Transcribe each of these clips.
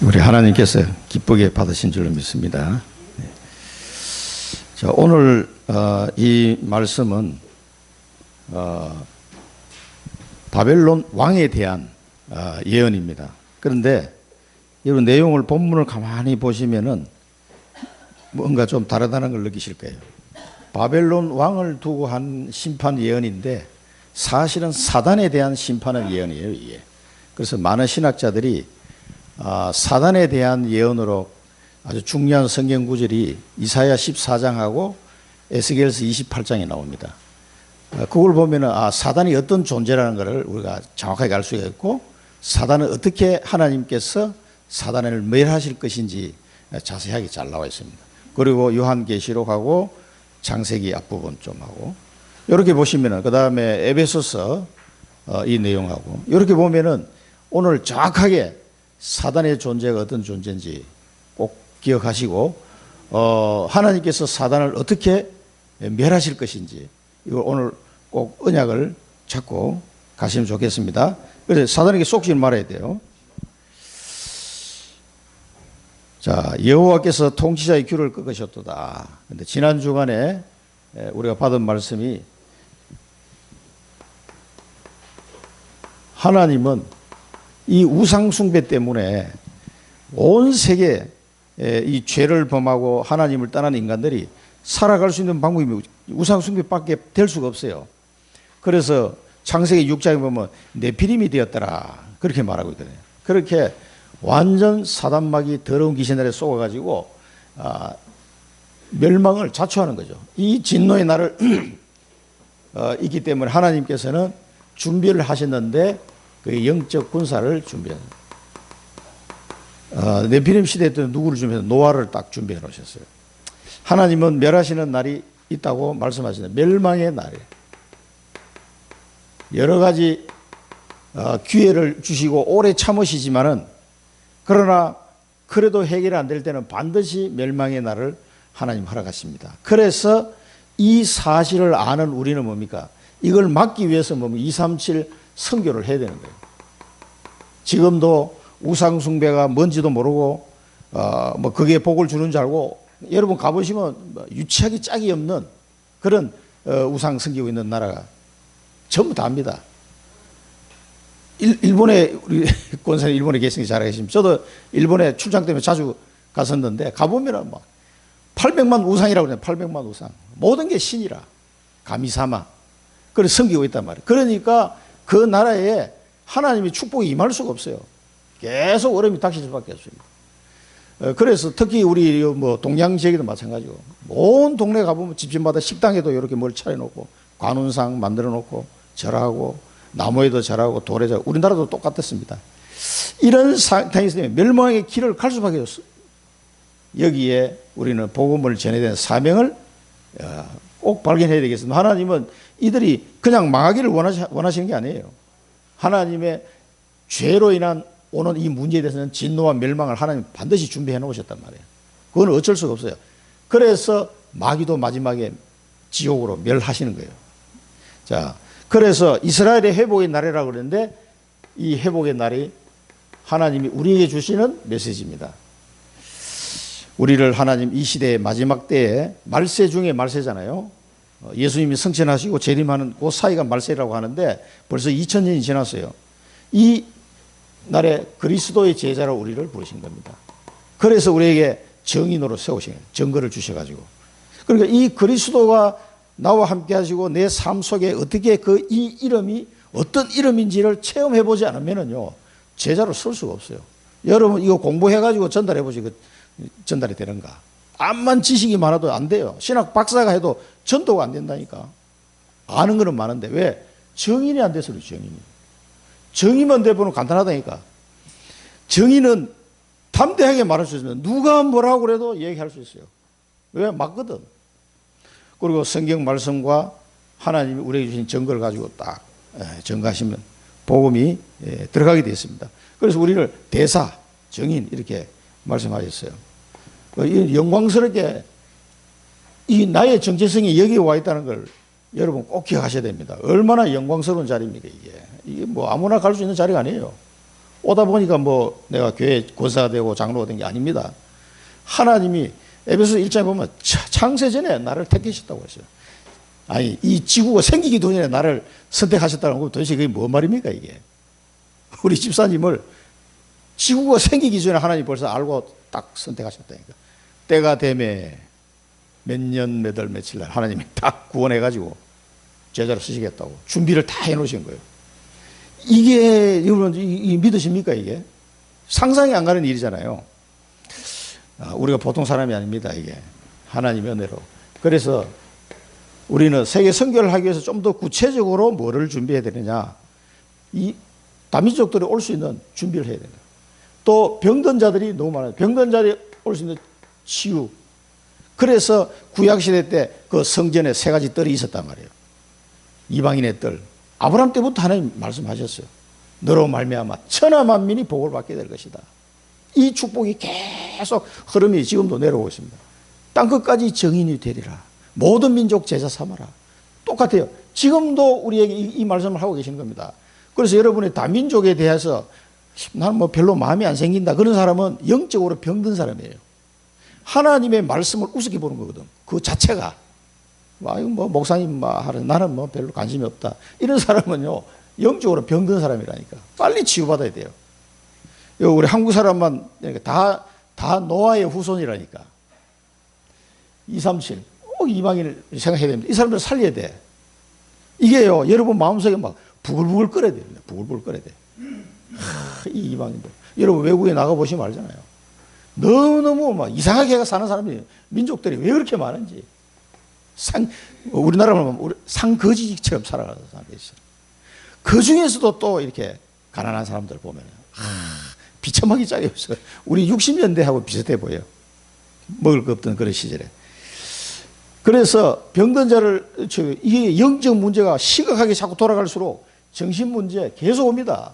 우리 하나님께서 기쁘게 받으신 줄로 믿습니다. 자, 오늘 이 말씀은 바벨론 왕에 대한 예언입니다. 그런데 이 내용을 본문을 가만히 보시면은 뭔가 좀 다르다는 걸 느끼실 거예요. 바벨론 왕을 두고 한 심판 예언인데 사실은 사단에 대한 심판의 예언이에요, 이게. 그래서 많은 신학자들이 사단에 대한 예언으로 아주 중요한 성경 구절이 이사야 14장하고 에스겔서 28장에 나옵니다. 그걸 보면은 사단이 어떤 존재라는 것을 우리가 정확하게 알 수가 있고, 사단은 어떻게 하나님께서 사단을 멸하실 것인지 자세하게 잘 나와 있습니다. 그리고 요한계시록하고 창세기 앞부분 좀 하고, 이렇게 보시면은 그 다음에 에베소서 이 내용하고 이렇게 보면은 오늘 정확하게 사단의 존재가 어떤 존재인지 꼭 기억하시고, 하나님께서 사단을 어떻게 멸하실 것인지 이걸 오늘 꼭 언약을 잡고 가시면 좋겠습니다. 그래서 사단에게 속지 말아야 돼요. 자, 여호와께서 통치자의 귀를 꺾으셨도다. 근데 지난 주간에 우리가 받은 말씀이, 하나님은 이 우상숭배 때문에 온 세계 이 죄를 범하고 하나님을 떠난 인간들이 살아갈 수 있는 방법이 우상숭배밖에 될 수가 없어요. 그래서 창세기 6장에 보면 네피림이 되었더라 그렇게 말하고 있거든요. 그렇게 완전 사단막이 더러운 귀신들에 쏘아가지고 멸망을 자초하는 거죠. 이 진노의 날을 있기 때문에 하나님께서는 준비를 하셨는데 그 영적 군사를 준비합니다. 네피림 시대 때 누구를 준비해서 노아를 딱 준비해 놓으셨어요. 하나님은 멸하시는 날이 있다고 말씀하시는 멸망의 날이에요. 여러 가지 기회를 주시고 오래 참으시지만은, 그러나 그래도 해결이 안 될 때는 반드시 멸망의 날을 하나님 허락하십니다. 그래서 이 사실을 아는 우리는 뭡니까? 이걸 막기 위해서 237 선교를 해야 되는 거예요. 지금도 우상숭배가 뭔지도 모르고 그게 복을 주는 줄 알고, 여러분 가보시면 유치하기 짝이 없는 그런 우상 섬기고 있는 나라가 전부 다입니다. 일본에 우리 권사님 일본에 계시는 게 잘 계십니다. 저도 일본에 출장 때문에 자주 갔었는데 가보면은 막 800만 우상이라고 그래요. 800만 우상. 모든 게 신이라. 가미사마. 그걸 섬기고 있단 말이에요. 그러니까 그 나라에 하나님의 축복이 임할 수가 없어요. 계속 어려움이 닥칠 수밖에 없습니다. 그래서 특히 우리 동양 지역에도 마찬가지고, 온 동네 가보면 집집마다 식당에도 이렇게 뭘 차려놓고 관운상 만들어 놓고 절하고 나무에도 절하고 돌에 절하고, 우리나라도 똑같았습니다. 이런 상황이 있으면 멸망의 길을 갈 수밖에 없어요. 여기에 우리는 복음을 전해야 되는 사명을 꼭 발견해야 되겠습니다. 하나님은 이들이 그냥 망하기를 원하시는 게 아니에요. 하나님의 죄로 인한 오는 이 문제에 대해서는 진노와 멸망을 하나님 반드시 준비해 놓으셨단 말이에요. 그건 어쩔 수가 없어요. 그래서 마귀도 마지막에 지옥으로 멸하시는 거예요. 자, 그래서 이스라엘의 회복의 날이라고 그러는데, 이 회복의 날이 하나님이 우리에게 주시는 메시지입니다. 우리를 하나님 이 시대의 마지막 때에 말세 중에 말세잖아요. 예수님이 승천하시고 재림하는 그 사이가 말세라고 하는데 벌써 2000년이 지났어요. 이 날에 그리스도의 제자로 우리를 부르신 겁니다. 그래서 우리에게 정인으로 세우신 거예요. 증거를 주셔가지고. 그러니까 이 그리스도가 나와 함께 하시고 내 삶 속에 어떻게 이 이름이 어떤 이름인지를 체험해보지 않으면은요, 제자로 설 수가 없어요. 여러분 이거 공부해가지고 전달해보지 전달이 되는가? 암만 지식이 많아도 안 돼요. 신학 박사가 해도 전도가 안 된다니까. 아는 거는 많은데 왜? 정인이 안 돼서 그렇죠. 정의만 돼보면 간단하다니까. 정의는 담대하게 말할 수 있으면 누가 뭐라고 그래도 얘기할 수 있어요. 왜? 맞거든. 그리고 성경 말씀과 하나님이 우리에게 주신 증거를 가지고 딱 증거하시면 복음이 들어가게 되어 있습니다. 그래서 우리를 대사, 정인 이렇게 말씀하셨어요. 영광스럽게 이 나의 정체성이 여기에 와 있다는 걸 여러분 꼭 기억하셔야 됩니다. 얼마나 영광스러운 자리입니까, 이게. 이게 아무나 갈 수 있는 자리가 아니에요. 오다 보니까 뭐 내가 교회 권사가 되고 장로가 된 게 아닙니다. 하나님이 에베소 1장에 보면 창세 전에 나를 택하셨다고 했어요. 아니, 이 지구가 생기기 전에 나를 선택하셨다는 거 도대체 그게 뭔 말입니까, 이게? 우리 집사님을 지구가 생기기 전에 하나님이 벌써 알고 딱 선택하셨다니까. 때가 되매 몇 년, 몇 월, 며칠 날 하나님이 딱 구원해가지고 제자로 쓰시겠다고 준비를 다 해놓으신 거예요. 이게, 여러분, 믿으십니까, 이게? 상상이 안 가는 일이잖아요. 우리가 보통 사람이 아닙니다, 이게. 하나님의 은혜로. 그래서 우리는 세계 선교를 하기 위해서 좀 더 구체적으로 뭐를 준비해야 되느냐. 이 다민족들이 올 수 있는 준비를 해야 됩니다. 또 병든 자들이 너무 많아요. 병든 자들이 올 수 있는 치유. 그래서 구약시대 때 그 성전에 세 가지 뜰이 있었단 말이에요. 이방인의 뜰. 아브라함 때부터 하나님 말씀하셨어요. 너로 말미암아 천하 만민이 복을 받게 될 것이다. 이 축복이 계속 흐름이 지금도 내려오고 있습니다. 땅끝까지 정인이 되리라. 모든 민족 제자 삼아라. 똑같아요. 지금도 우리에게 이 말씀을 하고 계시는 겁니다. 그래서 여러분의 다민족에 대해서 나는 뭐 별로 마음이 안 생긴다. 그런 사람은 영적으로 병든 사람이에요. 하나님의 말씀을 우습게 보는 거거든. 그 자체가. 이거 뭐 목사님 하는 나는 뭐 별로 관심이 없다. 이런 사람은요, 영적으로 병든 사람이라니까. 빨리 치유받아야 돼요. 우리 한국 사람만 다 노아의 후손이라니까. 237. 이방인을 생각해야 됩니다. 이 사람들을 살려야 돼. 이게요, 여러분 마음속에 막 부글부글 끓어야 돼요. 부글부글 끓어야 돼. 이 이방인들. 여러분 외국에 나가보시면 알잖아요. 너무너무 막 이상하게 사는 사람이, 민족들이 왜 그렇게 많은지. 우리나라는 상거지처럼 살아가는 사람들이 있어요. 그 중에서도 또 이렇게 가난한 사람들 보면 비참하기 짝이 없어요. 우리 60년대하고 비슷해 보여요. 먹을 거 없던 그런 시절에. 그래서 병든 자를, 이게 영적 문제가 심각하게 자꾸 돌아갈수록 정신 문제 계속 옵니다.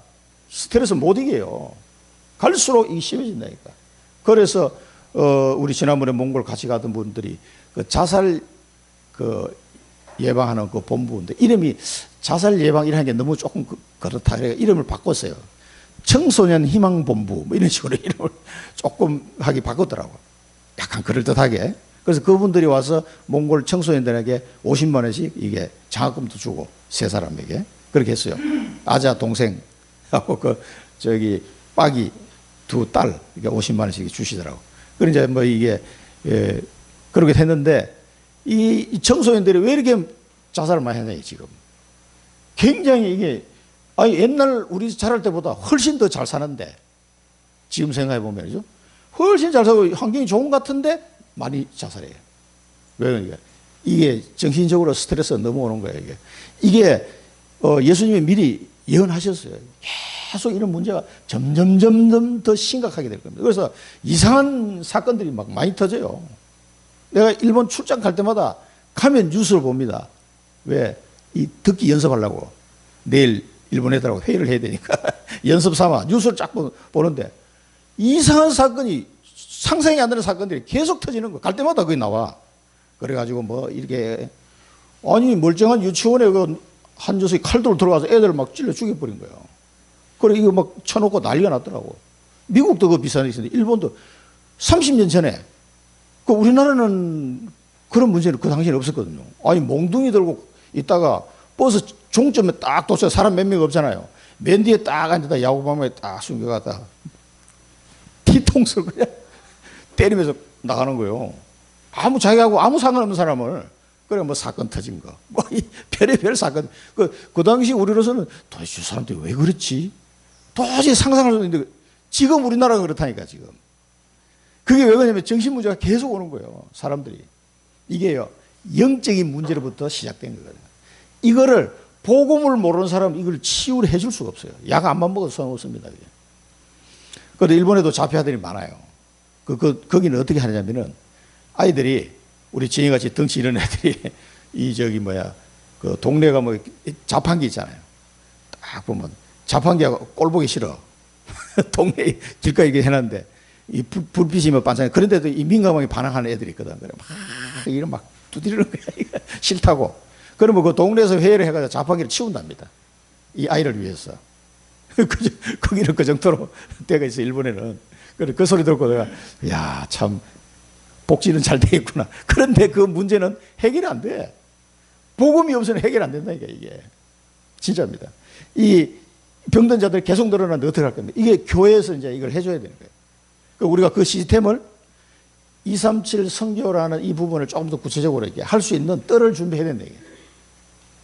스트레스 못 이겨요. 갈수록 이게 심해진다니까. 그래서, 우리 지난번에 몽골 같이 가던 분들이 그 자살 예방하는 그 본부인데, 이름이 자살 예방이라는 게 너무 조금 그렇다. 그래서 이름을 바꿨어요. 청소년 희망본부, 뭐 이런 식으로 이름을 조금 하게 바꿨더라고요. 약간 그럴듯하게. 그래서 그분들이 와서 몽골 청소년들에게 50만 원씩 이게 장학금도 주고, 세 사람에게. 그렇게 했어요. 아자 동생하고 빠기 두 딸, 이게 50만 원씩 주시더라고. 그래 이제 뭐 이게, 그렇게 했는데, 이 청소년들이 왜 이렇게 자살을 많이 하냐, 지금. 굉장히 이게, 옛날 우리 자랄 때보다 훨씬 더 잘 사는데, 지금 생각해 보면요. 훨씬 잘 살고 환경이 좋은 것 같은데, 많이 자살해요. 왜 그러니까? 이게 정신적으로 스트레스가 넘어오는 거예요, 이게. 예수님이 미리 예언하셨어요. 계속 이런 문제가 점점 더 심각하게 될 겁니다. 그래서 이상한 사건들이 막 많이 터져요. 내가 일본 출장 갈 때마다 가면 뉴스를 봅니다. 왜? 이 듣기 연습하려고. 내일 일본 애들하고 회의를 해야 되니까 연습 삼아 뉴스를 쫙 보는데 이상한 사건이, 상상이 안 되는 사건들이 계속 터지는 거예요. 갈 때마다 그게 나와. 그래가지고 뭐 이렇게, 아니 멀쩡한 유치원에 한 녀석이 칼도로 들어가서 애들을 막 찔러 죽여버린 거예요. 그래 이거 막 쳐놓고 난리가 났더라고. 미국도 그 비슷한 일이 있었는데, 일본도 30년 전에, 우리나라는 그런 문제는 그 당시에는 없었거든요. 아니 몽둥이 들고 있다가 버스 종점에 딱 도착, 사람 몇 명 없잖아요. 맨 뒤에 딱 앉아다 야구방망에 딱 숨겨갔다 뒤통수를 그냥 때리면서 나가는 거예요. 자기하고 아무 상관없는 사람을. 그래 뭐 사건 터진 거, 뭐 이 별의별 사건. 그 당시 우리로서는 도대체 저 사람들이 왜 그렇지? 도저히 상상할 수 없는데, 지금 우리나라가 그렇다니까, 지금. 그게 왜 그러냐면 정신 문제가 계속 오는 거예요, 사람들이. 이게요, 영적인 문제로부터 시작된 거거든요. 이거를 복음을 모르는 사람은 이걸 치유를 해줄 수가 없어요. 약 안만 먹어도 소용없습니다. 그런데 일본에도 자폐아들이 많아요. 거기는 어떻게 하냐면은 아이들이, 우리 지혜같이 덩치 이런 애들이 그 동네가 뭐 자판기 있잖아요. 딱 보면 자판기하고 꼴 보기 싫어. 동네 길가에 이게 해놨는데 이 불빛이 뭐 반짝해. 그런데도 이 민감하게 반항하는 애들이 있거든. 그래 막 이런 막 두드리는 거야. 싫다고. 그러면 그 동네에서 회의를 해가지고 자판기를 치운답니다. 이 아이를 위해서. 거기는 그 정도로 때가 있어, 일본에는. 그래, 그 소리 듣고 내가, 야, 참, 복지는 잘 되겠구나. 그런데 그 문제는 해결이 안 돼. 복음이 없으면 해결 안 된다니까, 이게. 진짜입니다. 이 병든 자들 계속 늘어나는데 어떻게 할 겁니까? 이게 교회에서 이제 이걸 해줘야 되는 거예요. 우리가 그 시스템을 237 선교라는 이 부분을 조금 더 구체적으로 이렇게 할 수 있는 뜰을 준비해야 된다, 이게.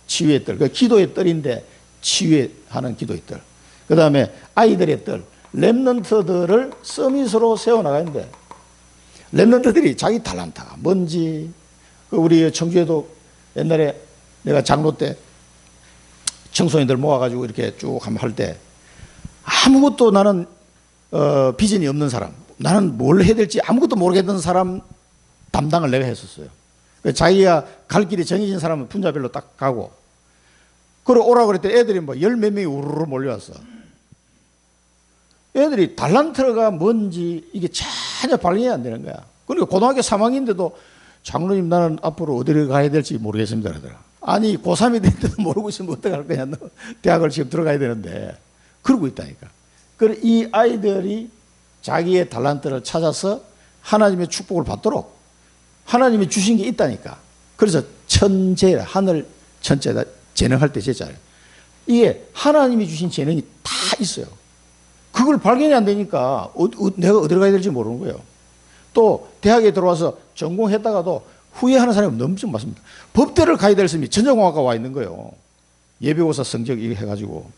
치유의 뜰. 그 기도의 뜰인데 치유하는 기도의 뜰. 그 다음에 아이들의 뜰. 렘넌트들을 서밋으로 세워나가는데 렘넌트들이 자기 달란트가 뭔지, 우리 청주에도 옛날에 내가 장로 때 청소년들 모아가지고 이렇게 쭉 한번 할 때 아무것도 나는 비전이 없는 사람, 나는 뭘 해야 될지 아무것도 모르겠던 사람 담당을 내가 했었어요. 자기가 갈 길이 정해진 사람은 분야별로 딱 가고, 그러고 오라고 그랬더니 애들이 뭐 열 몇 명이 우르르 몰려왔어. 애들이 달란트가 뭔지 이게 전혀 발견이 안 되는 거야. 그러니까 고등학교 3학년인데도 장로님 나는 앞으로 어디를 가야 될지 모르겠습니다 그러더라. 아니 고3이 됐는데도 모르고 있으면 어떡할 거냐. 너 대학을 지금 들어가야 되는데. 그러고 있다니까. 그래서 이 아이들이 자기의 달란트를 찾아서 하나님의 축복을 받도록 하나님이 주신 게 있다니까. 그래서 천재, 하늘 천재다 재능할 때 제자예요. 이게 하나님이 주신 재능이 다 있어요. 그걸 발견이 안 되니까 내가 어디로 가야 될지 모르는 거예요. 또 대학에 들어와서 전공했다가도 후회하는 사람이 너무 좀 많습니다. 법대를 가야 될 사람이 전자공학과 와 있는 거예요. 예비고사 성적 이거 해가지고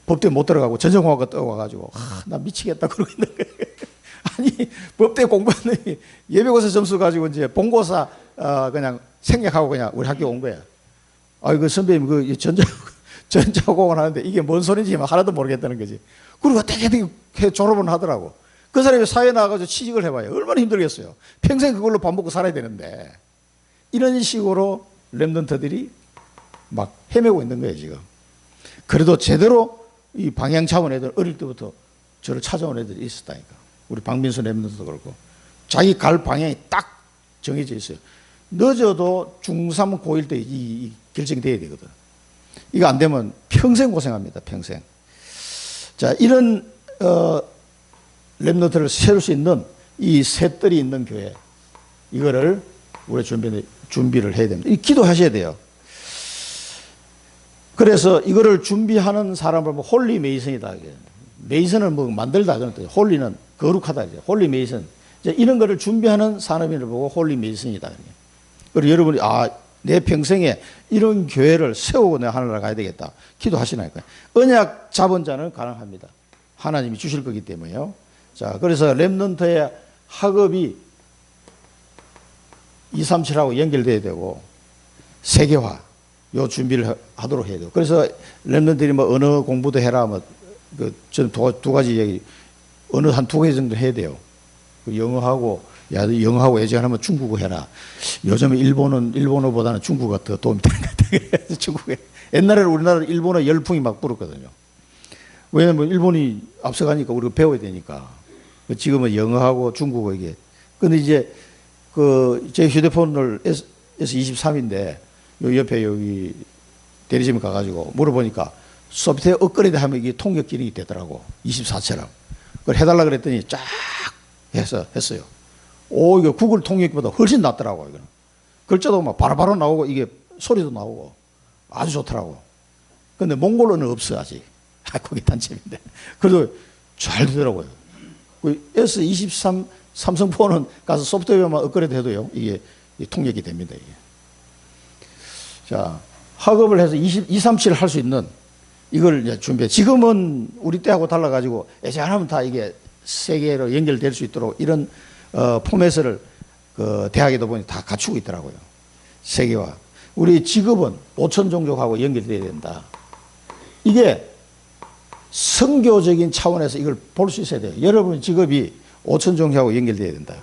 법대 못 들어가고 전자공학과 떠와가지고 나 미치겠다 그러고 있는 거예요. 아니 법대 공부하는 예비고사 점수 가지고 이제 본고사 그냥 생략하고 그냥 우리 학교 온 거야. 아이고 선배님 그 전자공학을 하는데 이게 뭔 소리인지 하나도 모르겠다는 거지. 그리고 되게 졸업은 하더라고. 그 사람이 사회에 나가서 취직을 해봐요. 얼마나 힘들겠어요. 평생 그걸로 밥 먹고 살아야 되는데. 이런 식으로 렘넌트들이 막 헤매고 있는 거예요, 지금. 그래도 제대로 이 방향 잡은 애들, 어릴 때부터 저를 찾아온 애들이 있었다니까. 우리 박민수 렘넌트도 그렇고. 자기 갈 방향이 딱 정해져 있어요. 늦어도 중3, 고1 때 이 결정이 돼야 되거든. 이거 안 되면 평생 고생합니다, 평생. 자, 이런, 렘넌트를 세울 수 있는 이 셋들이 있는 교회, 이거를 우리 준비를 해야 됩니다. 기도하셔야 돼요. 그래서 이거를 준비하는 사람을 뭐 홀리 메이슨이다. 메이슨을 뭐 만들다 그랬더니 홀리는 거룩하다. 홀리 메이슨. 이런 거를 준비하는 사람을 보고 홀리 메이슨이다. 그리고 여러분이 내 평생에 이런 교회를 세우고 내가 하늘나라 가야 되겠다. 기도하시나니까요. 언약 잡은 자는 가능합니다. 하나님이 주실 거기 때문에요. 자, 그래서 렘넌트의 학업이 237하고 연결돼야 되고 세계화 요 준비를 하도록 해야 돼요. 그래서 렘넌트들이 뭐 언어 공부도 해라 저는 두 가지 얘기, 언어 한 2가지 정도 해야 돼요. 영어하고 영어하고 예전하면 중국어 해라. 요즘에 일본어보다는 중국어가 더 도움이 되는 것 같아요. 중국어. 옛날에는 우리나라 일본어 열풍이 막 불었거든요. 왜냐면 일본이 앞서가니까 우리가 배워야 되니까. 지금은 영어하고 중국어 이게. 근데 이제 제 휴대폰을 S23인데 요 옆에 여기 대리점에 가가지고 물어보니까 소프트웨어 업그레이드 하면 이게 통역 기능이 되더라고. 24처럼. 그걸 해달라 그랬더니 쫙 했어요. 이거 구글 통역보다 훨씬 낫더라고, 이거는. 글자도 막 바로바로 나오고, 이게 소리도 나오고, 아주 좋더라고. 근데 몽골어는 없어, 아직. 그게 단점인데. 그래도 잘 되더라고요. S23 삼성폰은 가서 소프트웨어만 업그레이드 해도요, 이게 통역이 됩니다, 이게. 자, 학업을 해서 237을 할 수 있는 이걸 이제 준비해. 지금은 우리 때하고 달라가지고, 예전하면 다 이게 세계로 연결될 수 있도록 이런 포맷을 대학에도 보니 다 갖추고 있더라고요. 세계화. 우리 직업은 5천 종족하고 연결돼야 된다. 이게 선교적인 차원에서 이걸 볼 수 있어야 돼요. 여러분 직업이 5천 종족하고 연결돼야 된다.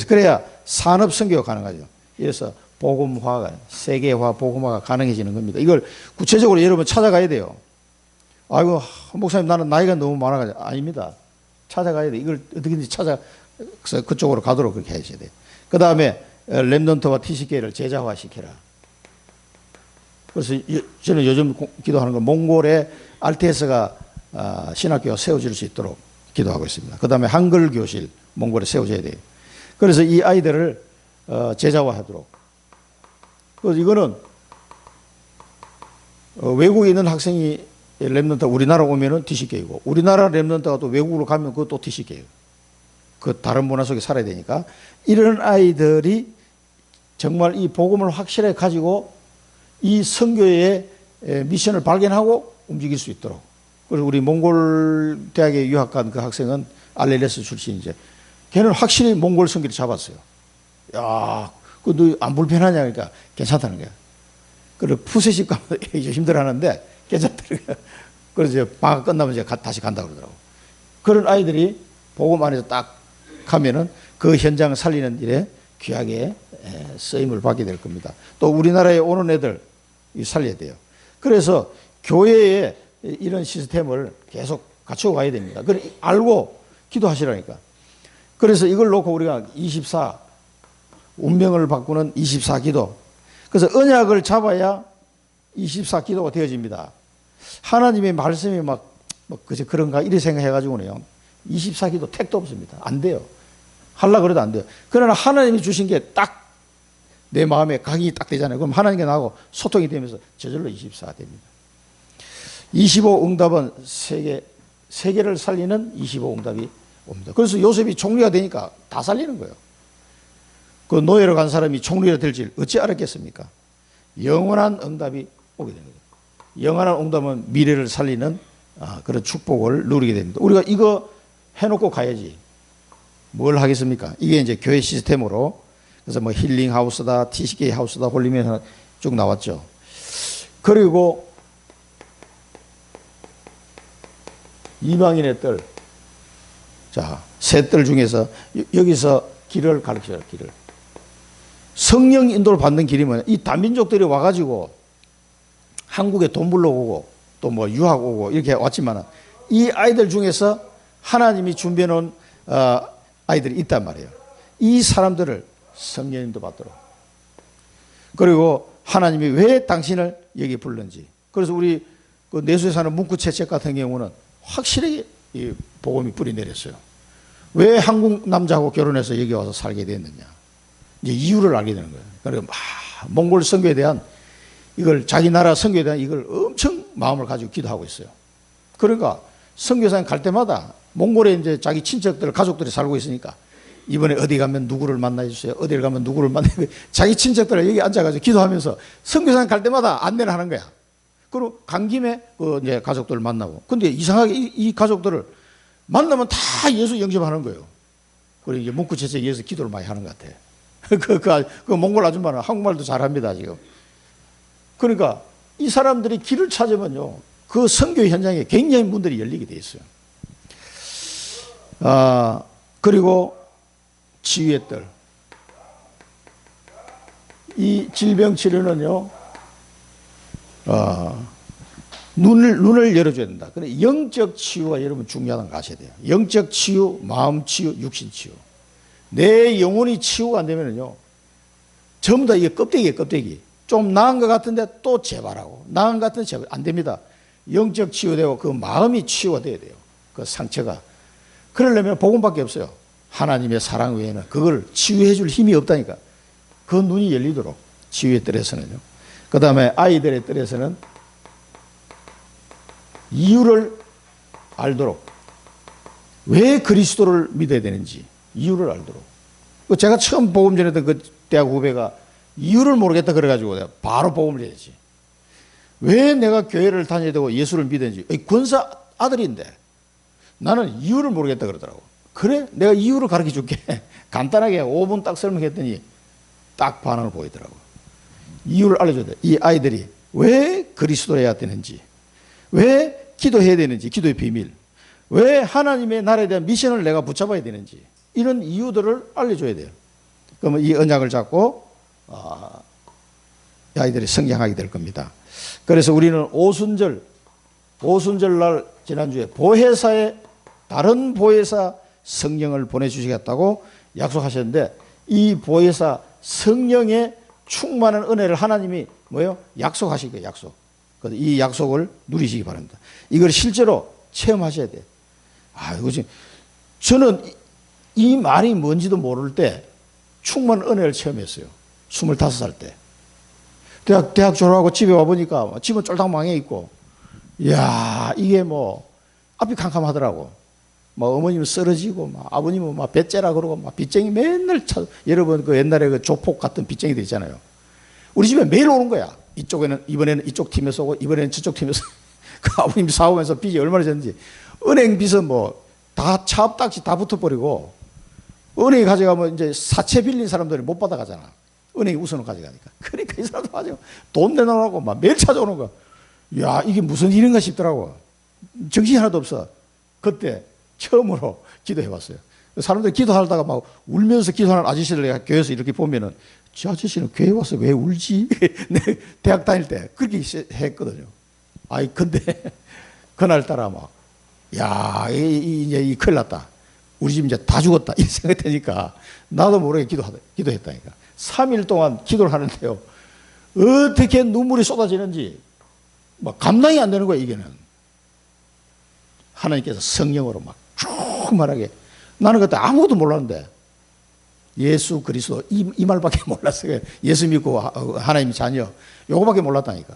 그래야 산업 선교가 가능하죠. 그래서 복음화가, 세계화, 복음화가 가능해지는 겁니다. 이걸 구체적으로 여러분 찾아가야 돼요. 아이고, 목사님 나는 나이가 너무 많아가지고. 아닙니다. 찾아가야 돼. 이걸 어떻게든지 찾아서 그쪽으로 가도록 그렇게 하셔야 돼요. 그 다음에 렘넌트와 TCK를 제자화 시켜라. 그래서 저는 요즘 기도하는 건 몽골의 RTS가 신학교가 세워질 수 있도록 기도하고 있습니다. 그 다음에 한글 교실 몽골에 세워져야 돼요. 그래서 이 아이들을 제자화하도록. 그래서 이거는 외국에 있는 학생이 랩런트 우리나라 오면은 TC교육이고 우리나라 랩런트가 또 외국으로 가면 그것도 TC교육. 그 다른 문화 속에 살아야 되니까 이런 아이들이 정말 이 복음을 확실하게 가지고 이 선교의 미션을 발견하고 움직일 수 있도록. 그리고 우리 몽골 대학에 유학 간 그 학생은 RLS 출신이제. 걔는 확실히 몽골 선교를 잡았어요. 야, 그 너 안 불편하냐 그러니까 괜찮다는 거야. 그리고 푸세식 가면 힘들어하는데 괜찮다는 거야. 그래서 방학 끝나면 이제 다시 간다 그러더라고. 그런 아이들이 복음 안에서 딱 가면은 그 현장을 살리는 일에 귀하게 쓰임을 받게 될 겁니다. 또 우리나라에 오는 애들 살려야 돼요. 그래서 교회에 이런 시스템을 계속 갖추어 가야 됩니다. 그래 알고 기도하시라니까. 그래서 이걸 놓고 우리가 24 운명을 바꾸는 24 기도. 그래서 언약을 잡아야 24 기도가 되어집니다. 하나님의 말씀이 그저 그런가 이렇게 생각해가지고는요 24 기도 택도 없습니다. 안 돼요. 하려고 그래도 안 돼요. 그러나 하나님이 주신 게 딱 내 마음에 각인이 딱 되잖아요. 그럼 하나님과 나하고 소통이 되면서 저절로 24가 됩니다. 25 응답은 세계를 살리는 25 응답이 옵니다. 그래서 요셉이 총리가 되니까 다 살리는 거예요. 그 노예로 간 사람이 총리가 될 줄 어찌 알았겠습니까? 영원한 응답이 오게 됩니다. 영원한 응답은 미래를 살리는 그런 축복을 누리게 됩니다. 우리가 이거 해놓고 가야지. 뭘 하겠습니까? 이게 이제 교회 시스템으로 그래서 뭐 힐링 하우스다, TCK 하우스다, 홀리면 쭉 나왔죠. 그리고 이방인의 뜰. 자, 세 뜰 중에서 여기서 길을 가르쳐요, 길을. 성령 인도를 받는 길이 뭐냐? 이 다민족들이 와가지고 한국에 돈 벌러 오고 또 뭐 유학 오고 이렇게 왔지만 이 아이들 중에서 하나님이 준비해 놓은 아이들이 있단 말이에요. 이 사람들을 성령 인도 받도록. 그리고 하나님이 왜 당신을 여기 불렀는지. 그래서 우리 그 내수에 사는 문구채책 같은 경우는 확실히 이 복음이 뿌리 내렸어요. 왜 한국 남자하고 결혼해서 여기 와서 살게 됐느냐. 이제 이유를 알게 되는 거예요. 그러니까 몽골 선교에 대한 이걸 자기 나라 선교에 대한 이걸 엄청 마음을 가지고 기도하고 있어요. 그러니까 선교사님 갈 때마다 몽골에 이제 자기 친척들, 가족들이 살고 있으니까 이번에 어디 가면 누구를 만나 주세요. 어디를 가면 누구를 만나 자기 친척들을 여기 앉아가지고 기도하면서 선교사님 갈 때마다 안내를 하는 거야. 그리고 간 김에 그 이제 가족들을 만나고. 근데 이상하게 이 가족들을 만나면 다 예수 영접하는 거예요. 그리고 이제 문구체제에 의해서 기도를 많이 하는 것 같아. 그 몽골 아줌마는 한국말도 잘합니다, 지금. 그러니까 이 사람들이 길을 찾으면요, 그 선교 현장에 굉장히 문들이 열리게 돼 있어요. 그리고 치유의 뜰. 이 질병 치료는요, 눈을 열어줘야 된다. 그래, 영적 치유가 여러분 중요하다는 거 아셔야 돼요. 영적 치유, 마음 치유, 육신 치유. 내 영혼이 치유가 안 되면요, 전부 다 이게 껍데기예요, 껍데기. 좀 나은 것 같은데 또 재발하고, 나은 것 같은데 재발. 안 됩니다. 영적 치유되고 그 마음이 치유가 돼야 돼요. 그 상처가. 그러려면 복음밖에 없어요. 하나님의 사랑 외에는 그걸 치유해 줄 힘이 없다니까. 그 눈이 열리도록 치유의 뜰에서는요. 그 다음에 아이들의 뜰에서는 이유를 알도록, 왜 그리스도를 믿어야 되는지 이유를 알도록. 제가 처음 복음 전했던 그 대학 후배가 이유를 모르겠다 그래가지고 내가 바로 복음을 해야지. 왜 내가 교회를 다녀야 되고 예수를 믿는지. 권사 아들인데 나는 이유를 모르겠다 그러더라고. 그래? 내가 이유를 가르쳐 줄게. 간단하게 5분 딱 설명했더니 딱 반응을 보이더라고. 이유를 알려줘야 돼. 이 아이들이 왜 그리스도를 해야 되는지, 왜 기도해야 되는지, 기도의 비밀, 왜 하나님의 나라에 대한 미션을 내가 붙잡아야 되는지, 이런 이유들을 알려줘야 돼요. 그러면 이 언약을 잡고 이 아이들이 성장하게 될 겁니다. 그래서 우리는 오순절 날 지난주에 보혜사에 다른 보혜사 성령을 보내주시겠다고 약속하셨는데, 이 보혜사 성령의 충만한 은혜를 하나님이 뭐예요? 약속하실 거예요, 약속. 이 약속을 누리시기 바랍니다. 이걸 실제로 체험하셔야 돼. 아, 이거 지금 저는 이 말이 뭔지도 모를 때 충만한 은혜를 체험했어요. 25살 때. 대학 졸업하고 집에 와보니까 집은 쫄딱 망해 있고, 이야, 이게 뭐, 앞이 캄캄하더라고. 막 어머님은 쓰러지고, 막 아버님은 막 배째라 그러고, 막 빚쟁이 맨날 여러분 그 옛날에 그 조폭 같은 빚쟁이들 있잖아요. 우리 집에 매일 오는 거야. 이번에는 이쪽 팀에서 오고, 이번에는 저쪽 팀에서. 그 아버님 사오면서 빚이 얼마나 졌는지. 은행 빚은 뭐, 다 차업딱지 다 붙어버리고, 은행에 가져가면 이제 사채 빌린 사람들이 못 받아가잖아. 은행이 우선은 가져가니까. 그러니까 이 사람도 가지고 돈 내놓으라고 막 매일 찾아오는 거. 야, 이게 무슨 일인가 싶더라고. 정신이 하나도 없어. 그때 처음으로 기도해 봤어요. 사람들이 기도하다가 막 울면서 기도하는 아저씨를 내가 교회에서 이렇게 보면은 저 아저씨는 교회 와서 왜 울지? 내 대학 다닐 때 그렇게 했거든요. 아이, 근데 그날따라 막, 야, 이제 이 큰일 났다. 우리 집 이제 다 죽었다. 이 생각되니까 나도 모르게 기도했다니까. 3일 동안 기도를 하는데요. 어떻게 눈물이 쏟아지는지 막 감당이 안 되는 거야, 이게는. 하나님께서 성령으로 막 충만하게. 나는 그때 아무것도 몰랐는데 예수 그리스도 이 말밖에 몰랐어요. 예수 믿고 하나님 자녀 요거밖에 몰랐다니까.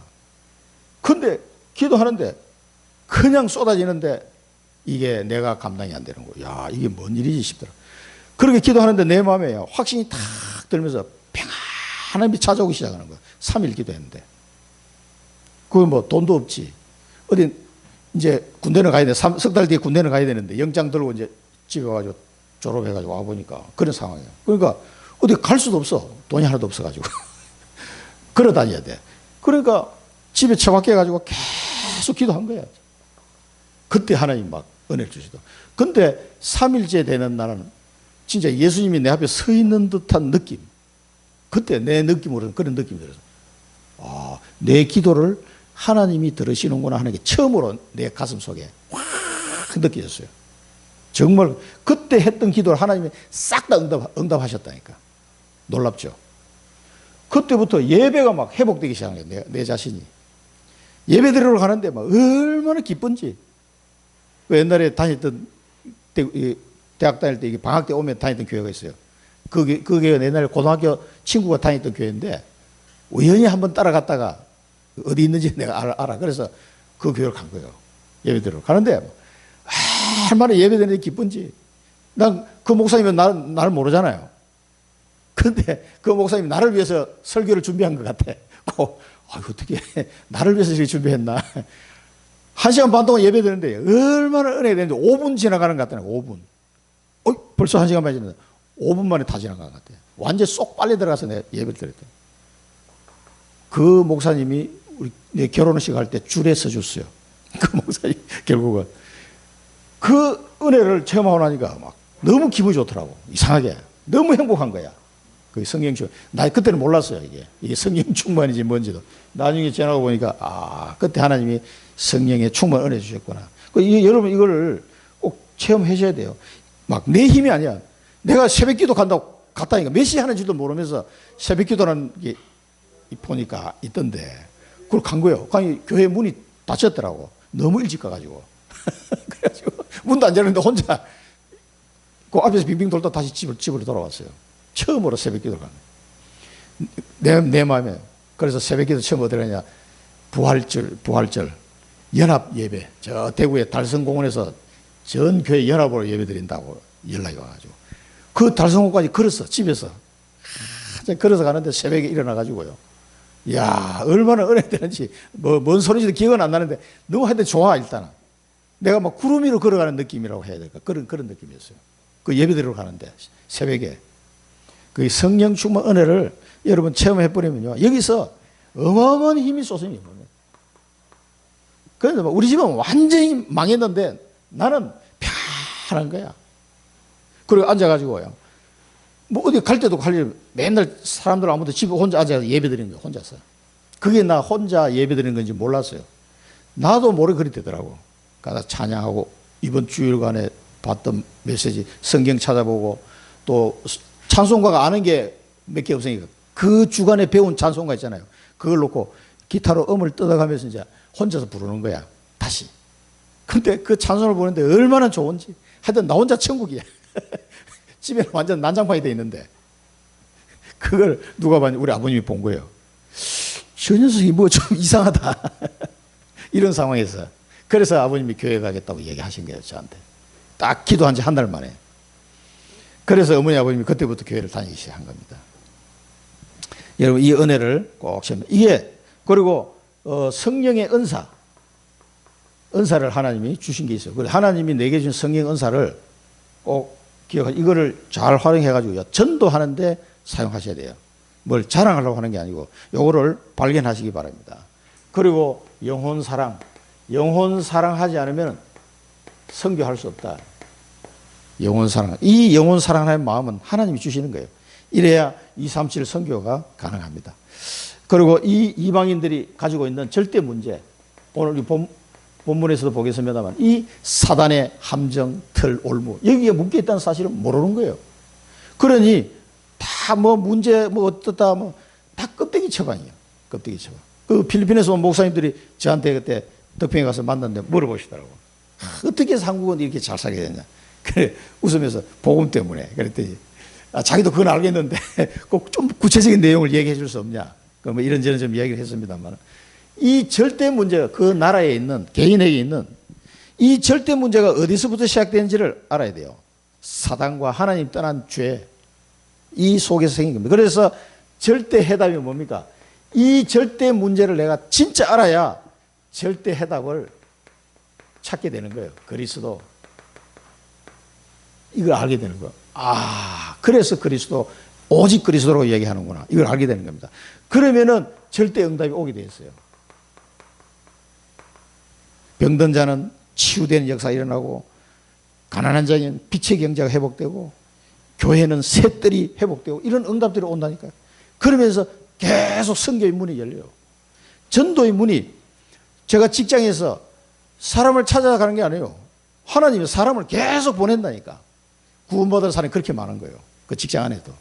근데 기도하는데 그냥 쏟아지는데 이게 내가 감당이 안 되는 거야. 야, 이게 뭔 일이지 싶더라. 그렇게 기도하는데 내 마음에 확신이 탁 들면서 평안함이 찾아오기 시작하는 거야. 3일 기도했는데. 그거 뭐 돈도 없지. 어디 이제 군대는 가야 돼. 석 달 뒤에 군대는 가야 되는데 영장 들고 이제 집에 와가지고 졸업해가지고 와보니까 그런 상황이에요. 그러니까 어디 갈 수도 없어. 돈이 하나도 없어가지고. 걸어 다녀야 돼. 그러니까 집에 처박혀가지고 계속 기도한 거야. 그때 하나님 막 은혜를 주시더. 근데 3일째 되는 날은 진짜 예수님이 내 앞에 서 있는 듯한 느낌. 그때 내 느낌으로는 그런 느낌이 들었어. 아, 내 기도를 하나님이 들으시는구나 하는 게 처음으로 내 가슴 속에 확 느껴졌어요. 정말 그때 했던 기도를 하나님이 싹 다 응답하셨다니까. 놀랍죠. 그때부터 예배가 막 회복되기 시작한 거예요. 내 자신이. 예배 드리러 가는데 막 얼마나 기쁜지. 옛날에 다녔던 대학 다닐 때 방학 때 오면 다녔던 교회가 있어요. 그 교회가 옛날에 고등학교 친구가 다녔던 교회인데 우연히 한번 따라갔다가 어디 있는지 내가 알아. 그래서 그 교회를 간 거예요. 예배 드리러 가는데 얼마나 예배 드리는데 기쁜지. 난 그 목사님은 나를 모르잖아요. 근데 그 목사님이 나를 위해서 설교를 준비한 것 같아. 어떻게 나를 위해서 이렇게 준비했나. 1시간 반 동안 예배 드리는데 얼마나 은혜가 되는데 5분 지나가는 것 같더라고요. 5분. 벌써 1시간 반이 지났는데 5분 만에 다 지나간 것 같아요. 완전히 쏙 빨리 들어가서 내가 예배를 드렸더니 그 목사님이 내 결혼식 할 때 줄에 서줬어요. 그 목사님 결국은 그 은혜를 체험하고 나니까 막 너무 기분이 좋더라고. 이상하게 너무 행복한 거야. 그 성령 충만. 나 그때는 몰랐어요. 이게 성령 충만인지 뭔지도. 나중에 지나고 보니까 그때 하나님이 성령의 충만 은혜 주셨구나. 여러분 이거를 꼭 체험하셔야 돼요. 막 내 힘이 아니야. 내가 새벽기도 갔다니까 몇 시에 하는지도 모르면서 새벽기도라는 게 보니까 있던데 그걸 간 거예요. 교회 문이 닫혔더라고. 너무 일찍 가가지고. 그래가지고 문도 안 열었는데 혼자 그 앞에서 빙빙 돌다 다시 집으로 돌아왔어요. 처음으로 새벽기도를 간 거예요. 내 마음에. 그래서 새벽기도 처음 어디 가냐. 부활절 연합 예배. 저 대구의 달성공원에서 전 교회 연합으로 예배 드린다고 연락이 와가지고. 그 달성공원까지 걸었어. 집에서. 걸어서 가는데 새벽에 일어나가지고요. 이야, 얼마나 은혜 되는지, 뭔 소리인지도 기억은 안 나는데, 너무 하여튼 좋아, 일단은. 내가 막 구름 위로 걸어가는 느낌이라고 해야 될까. 그런 느낌이었어요. 그 예배 드리러 가는데, 새벽에. 그 성령 충만 은혜를 여러분 체험해버리면요. 여기서 어마어마한 힘이 쏟습니다. 그래서 우리 집은 완전히 망했는데, 나는 편한 거야. 그리고 앉아가지고요. 뭐 어디 갈 때도 맨날 사람들 아무도 집에 혼자 앉아서 예배 드리는 거야, 혼자서. 그게 나 혼자 예배 드리는 건지 몰랐어요. 나도 모르게 그리 되더라고. 그러니까 찬양하고 이번 주일간에 봤던 메시지 성경 찾아보고 또 찬송가가 아는 게 몇 개 없으니까 그 주간에 배운 찬송가 있잖아요. 그걸 놓고 기타로 음을 뜯어가면서 이제 혼자서 부르는 거야. 다시. 근데 그 찬송을 보는데 얼마나 좋은지. 하여튼 나 혼자 천국이야. 집에는 완전 난장판이 돼 있는데 그걸 누가 봤냐? 우리 아버님이 본 거예요. 저 녀석이 뭐 좀 이상하다. 이런 상황에서. 그래서 아버님이 교회 가겠다고 얘기하신 거예요, 저한테. 딱 기도한 지 한 달 만에. 그래서 어머니 아버님이 그때부터 교회를 다니기 시작한 겁니다. 여러분 이 은혜를 꼭 이게 그리고 성령의 은사를 하나님이 주신 게 있어요. 그래서 하나님이 내게 준 성령 은사를 꼭 기억하시고 이거를 잘 활용해 가지고요. 전도하는데 사용하셔야 돼요. 뭘 자랑하려고 하는 게 아니고 요거를 발견하시기 바랍니다. 그리고 영혼 사랑하지 않으면 선교할 수 없다. 이 영혼 사랑하는 마음은 하나님이 주시는 거예요. 이래야 237 선교가 가능합니다. 그리고 이 이방인들이 가지고 있는 절대 문제, 오늘 이 본문에서도 보겠습니다만 이 사단의 함정, 틀, 올무 여기에 묶여 있다는 사실을 모르는 거예요. 그러니 다 뭐 문제 뭐 어떻다 뭐 다 껍데기 처방이에요. 껍데기 처방. 그 필리핀에서 온 목사님들이 저한테 그때 덕평에 가서 만났는데 물어보시더라고. 어떻게 해서 한국은 이렇게 잘 살게 됐냐. 그래 웃으면서 복음 때문에. 그랬더니 자기도 그건 알겠는데 꼭 좀 구체적인 내용을 얘기해 줄 수 없냐. 뭐 이런저런 좀 이야기를 했습니다만 이 절대 문제가 그 나라에 있는 개인에게 있는 이 절대 문제가 어디서부터 시작되는지를 알아야 돼요. 사단과 하나님 떠난 죄, 이 속에서 생긴 겁니다. 그래서 절대 해답이 뭡니까? 이 절대 문제를 내가 진짜 알아야 절대 해답을 찾게 되는 거예요. 그리스도. 이걸 알게 되는 거예요. 그래서 그리스도, 오직 그리스도라고 얘기하는구나. 이걸 알게 되는 겁니다. 그러면은 절대 응답이 오게 돼 있어요. 병든 자는 치유되는 역사가 일어나고, 가난한 자는 빛의 경제가 회복되고, 교회는 셋들이 회복되고, 이런 응답들이 온다니까요. 그러면서 계속 선교의 문이 열려요. 전도의 문이, 제가 직장에서 사람을 찾아가는 게 아니에요. 하나님이 사람을 계속 보낸다니까. 구원받을 사람이 그렇게 많은 거예요. 그 직장 안에도.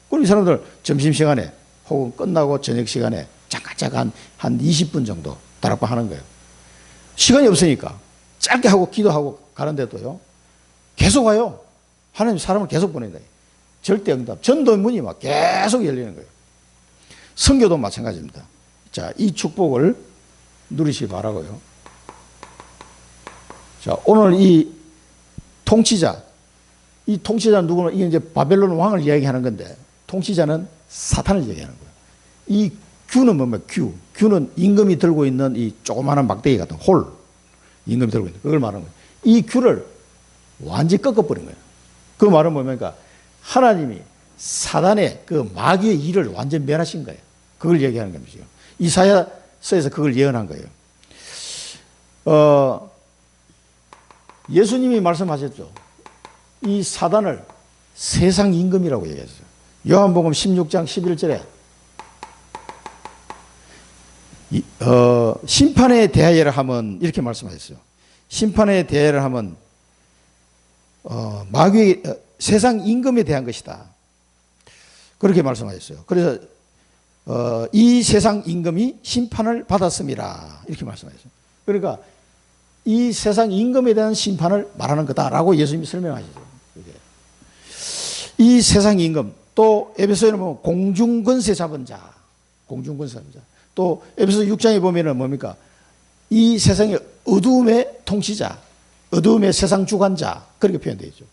그럼 이 사람들 점심시간에 혹은 끝나고 저녁시간에 잠깐 한 20분 정도 다락방 하는 거예요. 시간이 없으니까 짧게 하고 기도하고 가는데도요. 계속 와요. 하나님 사람을 계속 보낸다. 절대 응답. 전도의 문이 막 계속 열리는 거예요. 선교도 마찬가지입니다. 자, 이 축복을 누리시기 바라고요. 자, 오늘 이 통치자는 누구는, 이게 이제 바벨론 왕을 이야기하는 건데, 통치자는 사탄을 얘기하는 거예요. 이 규는 뭡니까? 규는 임금이 들고 있는 이 조그마한 막대기 같은 홀, 임금이 들고 있는, 그걸 말하는 거예요. 이 규를 완전히 꺾어버린 거예요. 그 말은 뭡니까? 하나님이 사단의 그 마귀의 일을 완전히 멸하신 거예요. 그걸 얘기하는 겁니다. 지금. 이사야서에서 그걸 예언한 거예요. 예수님이 말씀하셨죠. 이 사단을 세상 임금이라고 얘기했어요. 요한복음 16장 11절에 심판에 대하여를 하면 이렇게 말씀하셨어요. 심판에 대하여를 하면 마귀의 세상 임금에 대한 것이다. 그렇게 말씀하셨어요. 그래서 이 세상 임금이 심판을 받았습니다. 이렇게 말씀하셨어요. 그러니까 이 세상 임금에 대한 심판을 말하는 거다라고 예수님이 설명하시죠. 이 세상 임금, 또 에베소에는 보면 공중권세 잡은 자, 또 에베소 6장에 보면은 뭡니까? 이 세상의 어두움의 통치자, 어두움의 세상 주관자, 그렇게 표현되어 있죠.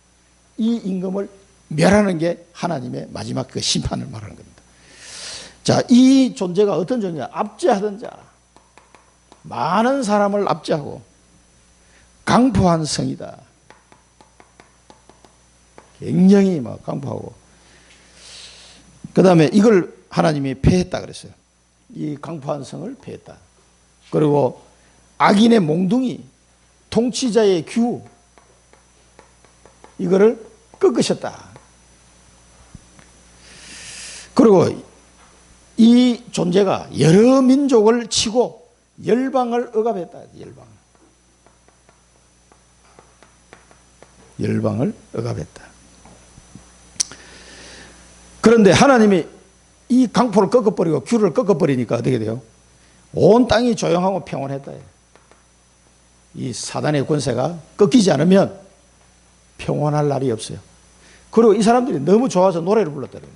이 임금을 멸하는 게 하나님의 마지막 그 심판을 말하는 겁니다. 자, 이 존재가 어떤 존재냐? 압제하던 자, 많은 사람을 압제하고 강포한 성이다. 굉장히 막 강포하고, 그 다음에 이걸 하나님이 패했다 그랬어요. 이 강포한 성을 패했다. 그리고 악인의 몽둥이, 통치자의 규, 이거를 꺾으셨다. 그리고 이 존재가 여러 민족을 치고 열방을 억압했다. 열방을 억압했다. 그런데 하나님이 이 강포를 꺾어버리고 규를 꺾어버리니까 어떻게 돼요? 온 땅이 조용하고 평온했다. 이 사단의 권세가 꺾이지 않으면 평온할 날이 없어요. 그리고 이 사람들이 너무 좋아서 노래를 불렀더래요.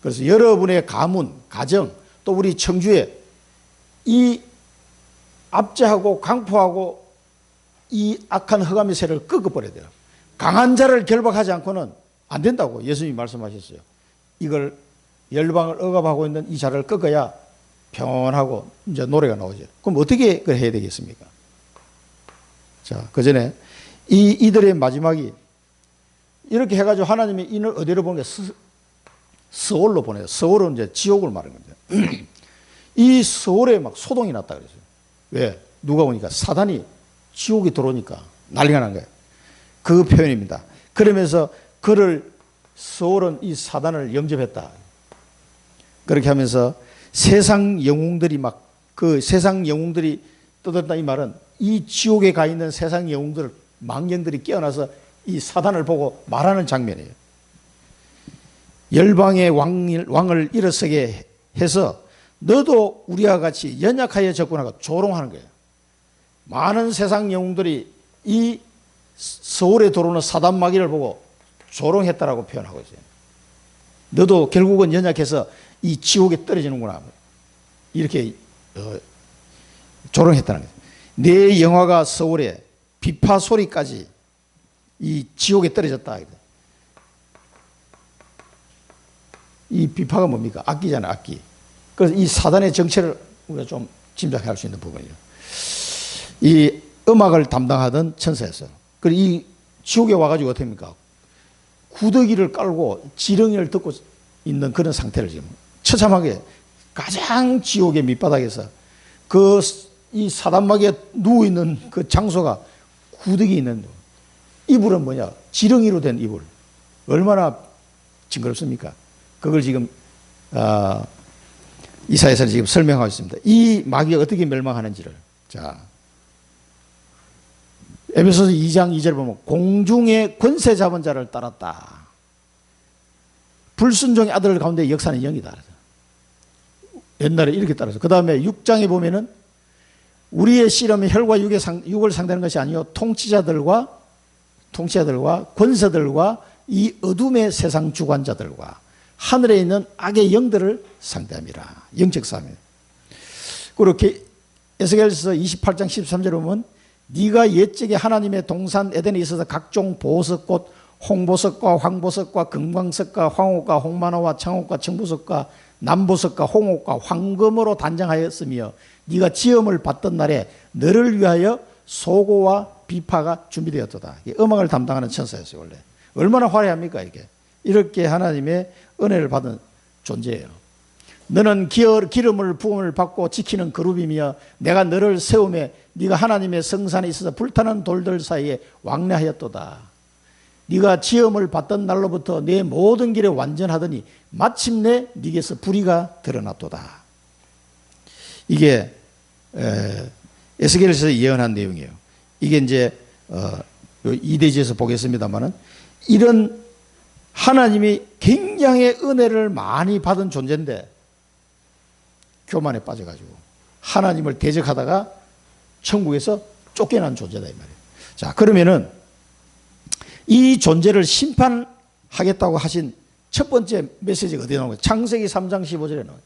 그래서 여러분의 가문, 가정, 또 우리 청주에 이 압제하고 강포하고 이 악한 흑암의 세를 꺾어버려야 돼요. 강한 자를 결박하지 않고는 안 된다고 예수님이 말씀하셨어요. 이걸 열방을 억압하고 있는 이 자를 꺾어야 평온하고 이제 노래가 나오죠. 그럼 어떻게 그걸 해야 되겠습니까? 자, 그 전에 이들의 마지막이 이렇게 해가지고 하나님이 이를 어디로 보는 게 서울로 보내요. 서울은 이제 지옥을 말하는 겁니다. 이 서울에 막 소동이 났다 그랬어요. 왜? 누가 오니까 사단이 지옥에 들어오니까 난리가 난 거예요. 그 표현입니다. 그러면서 그를 서울은 이 사단을 영접했다. 그렇게 하면서 세상 영웅들이 막 그 세상 영웅들이 떠들었다 이 말은 이 지옥에 가 있는 세상 영웅들 망령들이 깨어나서 이 사단을 보고 말하는 장면이에요. 열방의 왕을 일어서게 해서 너도 우리와 같이 연약하여 접근하고 조롱하는 거예요. 많은 세상 영웅들이 이 서울에 들어오는 사단 마귀를 보고 조롱했다라고 표현하고 있어요. 너도 결국은 연약해서 이 지옥에 떨어지는구나. 이렇게 조롱했다는 거예요. 내 영화가 서울에 비파 소리까지 이 지옥에 떨어졌다. 이 비파가 뭡니까? 악기잖아요, 악기. 그래서 이 사단의 정체를 우리가 좀 짐작할 수 있는 부분이에요. 이 음악을 담당하던 천사였어요. 그리고 이 지옥에 와가지고 어떻게 합니까? 구더기를 깔고 지렁이를 듣고 있는 그런 상태를 지금 처참하게 가장 지옥의 밑바닥에서 이 사단막에 누워있는 그 장소가 구더기 있는 이불은 뭐냐? 지렁이로 된 이불. 얼마나 징그럽습니까? 그걸 지금 이사야서는 지금 설명하고 있습니다. 이 마귀가 어떻게 멸망하는지를. 자, 에베소서 2장 2절 보면 공중의 권세 잡은 자를 따랐다. 불순종의 아들 가운데 역사는 영이다. 옛날에 이렇게 따라서. 그 다음에 6장에 보면은 우리의 씨름은 혈과 육을 상대하는 것이 아니요 통치자들과 권세들과 이 어둠의 세상 주관자들과 하늘에 있는 악의 영들을 상대함이라. 영적 싸움이에요. 그렇게 에스겔서 28장 13절에 보면 네가 옛적에 하나님의 동산 에덴에 있어서 각종 보석꽃 홍보석과 황보석과 금광석과 황옥과 홍만화와 청옥과 청보석과 남보석과 홍옥과 황금으로 단장하였으며 네가 지음을 받던 날에 너를 위하여 소고와 비파가 준비되었도다. 음악을 담당하는 천사였어요. 원래 얼마나 화려합니까 이게. 이렇게 하나님의 은혜를 받은 존재예요. 너는 기름을 부음을 받고 지키는 그룹이며 내가 너를 세우며 네가 하나님의 성산에 있어서 불타는 돌들 사이에 왕래하였도다. 네가 지음을 받던 날로부터 내 모든 길에 완전하더니 마침내 네게서 불의가 드러났도다. 이게 에스겔에서 예언한 내용이에요. 이게 이제 이대지에서 보겠습니다만은 이런 하나님이 굉장히 은혜를 많이 받은 존재인데 교만에 빠져가지고 하나님을 대적하다가 천국에서 쫓겨난 존재다 이 말이에요. 자, 그러면은 이 존재를 심판하겠다고 하신 첫 번째 메시지가 어디에 나오는 거예요? 창세기 3장 15절에 나와요.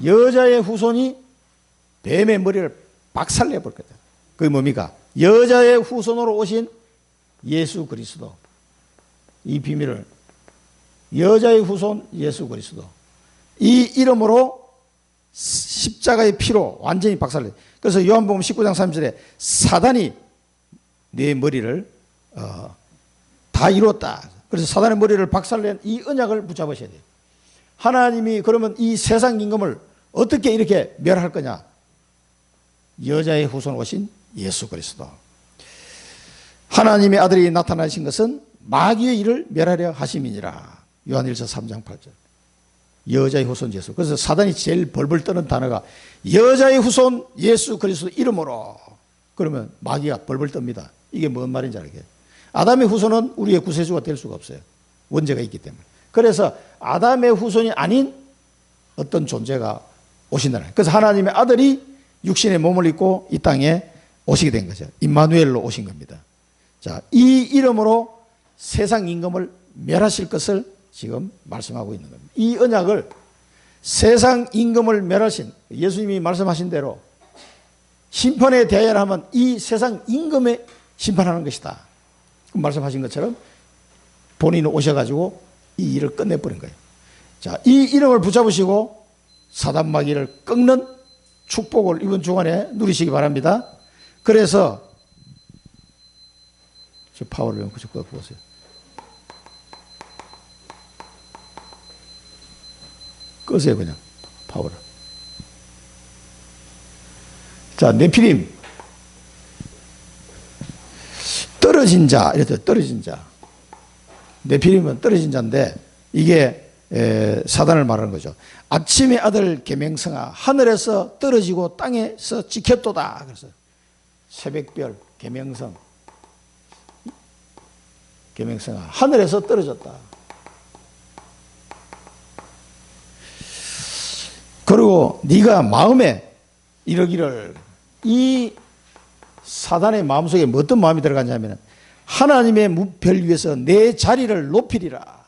여자의 후손이 뱀의 머리를 박살내볼 거다. 그게 뭡니까? 여자의 후손으로 오신 예수 그리스도. 이 비밀을 여자의 후손 예수 그리스도. 이 이름으로 십자가의 피로 완전히 박살내. 그래서 요한복음 19장 3절에 사단이 내 머리를 다 이뤘다. 그래서 사단의 머리를 박살낸 이 언약을 붙잡으셔야 돼요. 하나님이 그러면 이 세상 임금을 어떻게 이렇게 멸할 거냐? 여자의 후손 오신 예수 그리스도. 하나님의 아들이 나타나신 것은 마귀의 일을 멸하려 하심이니라. 요한일서 3장 8절. 여자의 후손 예수. 그래서 사단이 제일 벌벌 떠는 단어가 여자의 후손 예수 그리스도 이름으로. 그러면 마귀가 벌벌 떱니다. 이게 뭔 말인지 알겠어요? 아담의 후손은 우리의 구세주가 될 수가 없어요. 원죄가 있기 때문에. 그래서 아담의 후손이 아닌 어떤 존재가 오신다는 거예요. 그래서 하나님의 아들이 육신의 몸을 입고 이 땅에 오시게 된 거죠. 임마누엘로 오신 겁니다. 자, 이 이름으로 세상 임금을 멸하실 것을 지금 말씀하고 있는 겁니다. 이 언약을 세상 임금을 멸하신 예수님이 말씀하신 대로 심판에 대하여 하면 이 세상 임금에 심판하는 것이다. 말씀하신 것처럼 본인은 오셔가지고 이 일을 끝내버린 거예요. 자, 이 이름을 붙잡으시고 사단 마귀를 꺾는 축복을 이번 주간에 누리시기 바랍니다. 그래서 저 파워를 좀 보세요. 끄세요 그냥 파워를. 자, 네피림 떨어진 자 이렇게 떨어진 자. 네피림은 떨어진 자인데 이게 사단을 말하는 거죠. 아침의 아들 계명성아 하늘에서 떨어지고 땅에서 지켰도다. 그래서 새벽별 계명성아 하늘에서 떨어졌다. 그리고 네가 마음에 이러기를 이 사단의 마음속에 어떤 마음이 들어갔냐면 하나님의 무별 위에서 내 자리를 높이리라.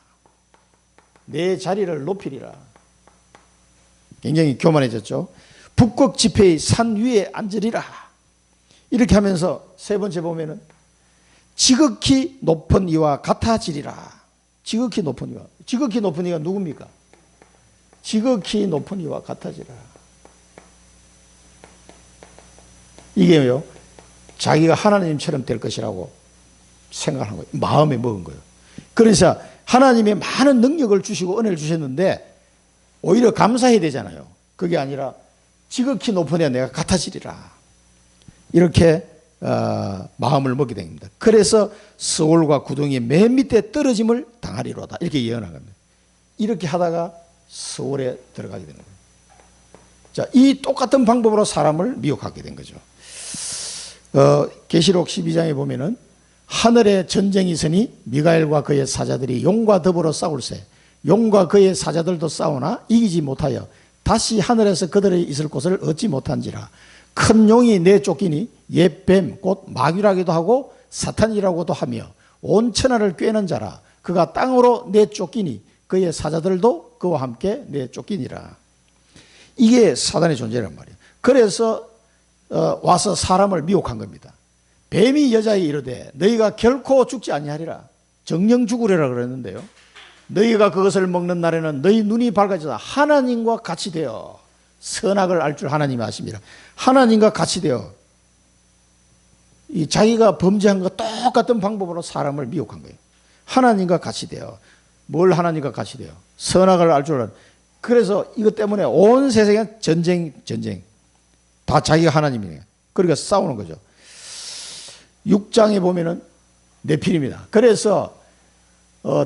내 자리를 높이리라. 굉장히 교만해졌죠. 북극 지폐의 산 위에 앉으리라. 이렇게 하면서 세 번째 보면은 지극히 높은 이와 같아지리라. 지극히 높은 이와. 지극히 높은 이가 누굽니까? 지극히 높은 이와 같아지라. 이게요, 자기가 하나님처럼 될 것이라고 생각하는 거예요. 마음에 먹은 거예요. 그래서 하나님의 많은 능력을 주시고 은혜를 주셨는데 오히려 감사해야 되잖아요. 그게 아니라 지극히 높은 애 내가 같아지리라. 이렇게 마음을 먹게 됩니다. 그래서 스올과 구덩이의 맨 밑에 떨어짐을 당하리로다. 이렇게 예언한 겁니다. 이렇게 하다가 스올에 들어가게 되는 거예요. 자, 이 똑같은 방법으로 사람을 미혹하게 된 거죠. 계시록 12장에 보면은 하늘에 전쟁이 있으니 미가엘과 그의 사자들이 용과 더불어 싸울세 용과 그의 사자들도 싸우나 이기지 못하여 다시 하늘에서 그들의 있을 곳을 얻지 못한지라. 큰 용이 내쫓기니 옛 뱀 곧 마귀라기도 하고 사탄이라고도 하며 온 천하를 꿰는 자라. 그가 땅으로 내쫓기니 그의 사자들도 그와 함께 내쫓기니라. 이게 사단의 존재란 말이에요. 그래서 와서 사람을 미혹한 겁니다. 뱀이 여자에 이르되 너희가 결코 죽지 아니하리라. 정령 죽으리라 그랬는데요. 너희가 그것을 먹는 날에는 너희 눈이 밝아지다 하나님과 같이 되어 선악을 알 줄 하나님이 아십니다. 하나님과 같이 되어 이 자기가 범죄한 것 똑같은 방법으로 사람을 미혹한 거예요. 하나님과 같이 되어 뭘 하나님과 같이 되어 선악을 알 줄 알아. 그래서 이것 때문에 온 세상에 전쟁 다 자기가 하나님이에요. 그러니까 싸우는 거죠. 6장에 보면은 네피림이다. 그래서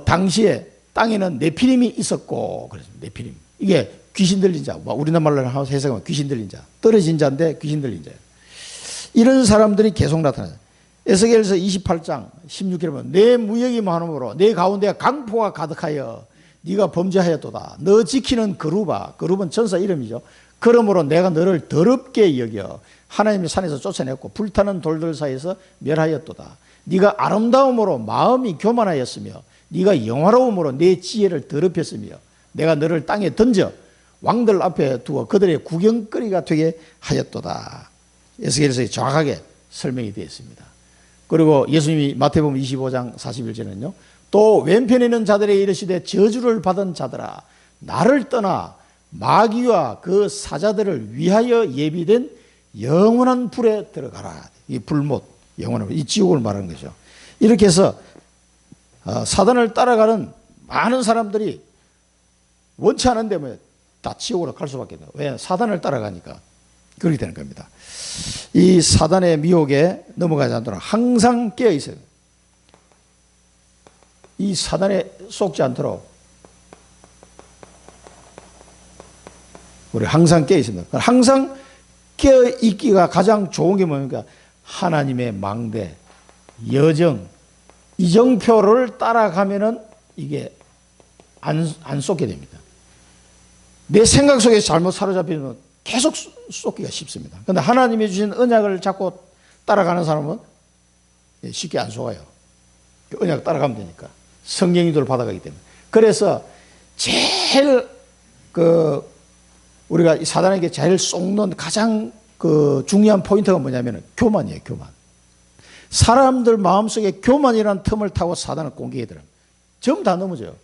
당시에 땅에는 네피림이 있었고, 그래서 네피림 이게 귀신 들린 자, 우리나라 말로 해석하면 귀신 들린 자, 떨어진 자인데 귀신 들린 자예요. 이런 사람들이 계속 나타나요. 에스겔서 28장 16절에 보면 내 무역이 많음으로 내 가운데 강포가 가득하여 네가 범죄하였도다. 너 지키는 그룹은 천사 이름이죠. 그러므로 내가 너를 더럽게 여겨 하나님의 산에서 쫓아냈고 불타는 돌들 사이에서 멸하였도다. 네가 아름다움으로 마음이 교만하였으며 네가 영화로움으로 내 지혜를 더럽혔으며 내가 너를 땅에 던져 왕들 앞에 두어 그들의 구경거리가 되게 하였도다. 에스겔서에 정확하게 설명이 되어 있습니다. 그리고 예수님이 마태복음 25장 41절은요. 또 왼편에 있는 자들에게 이르시되 저주를 받은 자들아 나를 떠나 마귀와 그 사자들을 위하여 예비된 영원한 불에 들어가라. 이 불못, 영원한 불, 이 지옥을 말하는 거죠. 이렇게 해서 사단을 따라가는 많은 사람들이 원치 않은데 뭐 다 지옥으로 갈 수밖에 없어요. 왜? 사단을 따라가니까 그렇게 되는 겁니다. 이 사단의 미혹에 넘어가지 않도록 항상 깨어 있어요. 이 사단에 속지 않도록 우리 항상 깨어 있습니다. 항상 깨어 있기가 가장 좋은 게 뭡니까? 하나님의 망대, 여정, 이정표를 따라가면은 이게 안 쏟게 됩니다. 내 생각 속에 잘못 사로잡히면 계속 쏟기가 쉽습니다. 그런데 하나님이 주신 언약을 자꾸 따라가는 사람은 쉽게 안 속아요. 언약 따라가면 되니까. 성령 인도를 받아가기 때문에. 그래서 제일 우리가 사단에게 제일 쏟는 가장 중요한 포인트가 뭐냐면 교만이에요. 교만. 사람들 마음속에 교만이라는 틈을 타고 사단을 공격해 들어요. 전부 다 넘어져요.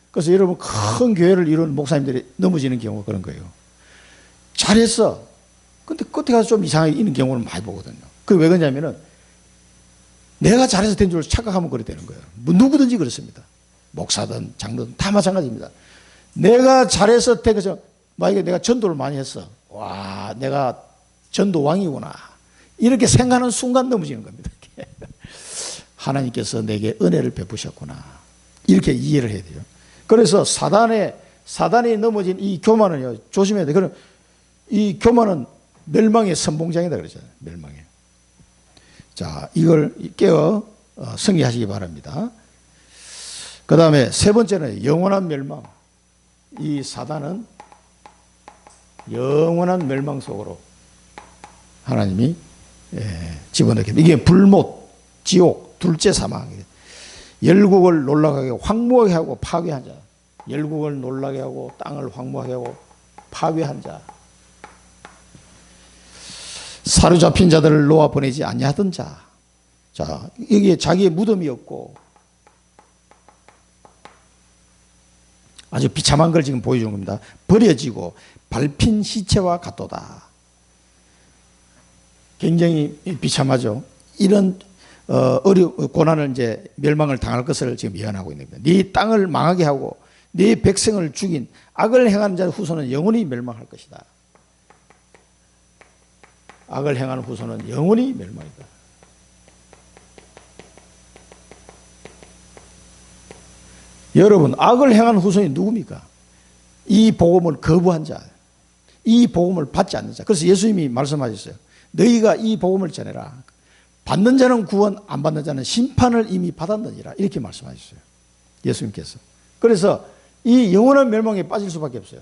그래서 여러분 큰 교회를 이루는 목사님들이 넘어지는 경우가 그런 거예요. 잘했어. 근데 끝에 가서 좀 이상하게 있는 경우를 많이 보거든요. 그게 왜 그러냐면은 내가 잘해서 된 줄 착각하면 그래 되는 거예요. 뭐 누구든지 그렇습니다. 목사든 장로든 다 마찬가지입니다. 내가 잘해서 된 것처럼 만약에 내가 전도를 많이 했어. 와, 내가 전도 왕이구나. 이렇게 생각하는 순간 넘어지는 겁니다. 하나님께서 내게 은혜를 베푸셨구나. 이렇게 이해를 해야 돼요. 그래서 사단이 넘어진 이 교만은요, 조심해야 돼요. 그럼 이 교만은 멸망의 선봉장이다 그러잖아요. 멸망의. 자, 이걸 깨어 승리하시기 바랍니다. 그 다음에 세 번째는 영원한 멸망. 이 사단은 영원한 멸망 속으로 하나님이 집어넣게. 이게 불못, 지옥, 둘째 사망이에요. 열국을 놀라게 황무하게 하고 파괴한 자. 열국을 놀라게 하고 땅을 황무하게 하고 파괴한 자. 사로잡힌 자들을 놓아 보내지 아니하던 자. 자, 여기에 자기의 무덤이 없고 아주 비참한 걸 지금 보여주는 겁니다. 버려지고 밟힌 시체와 같도다. 굉장히 비참하죠. 이런 고난을 이제 멸망을 당할 것을 지금 예언하고 있는 겁니다. 네 땅을 망하게 하고 네 백성을 죽인 악을 행하는 자의 후손은 영원히 멸망할 것이다. 악을 행하는 후손은 영원히 멸망이다. 여러분, 악을 행하는 후손이 누굽니까? 이 복음을 거부한 자, 이 복음을 받지 않는 자. 그래서 예수님이 말씀하셨어요. 너희가 이 복음을 전해라. 받는 자는 구원, 안 받는 자는 심판을 이미 받았느니라. 이렇게 말씀하셨어요. 예수님께서. 그래서 이 영원한 멸망에 빠질 수밖에 없어요.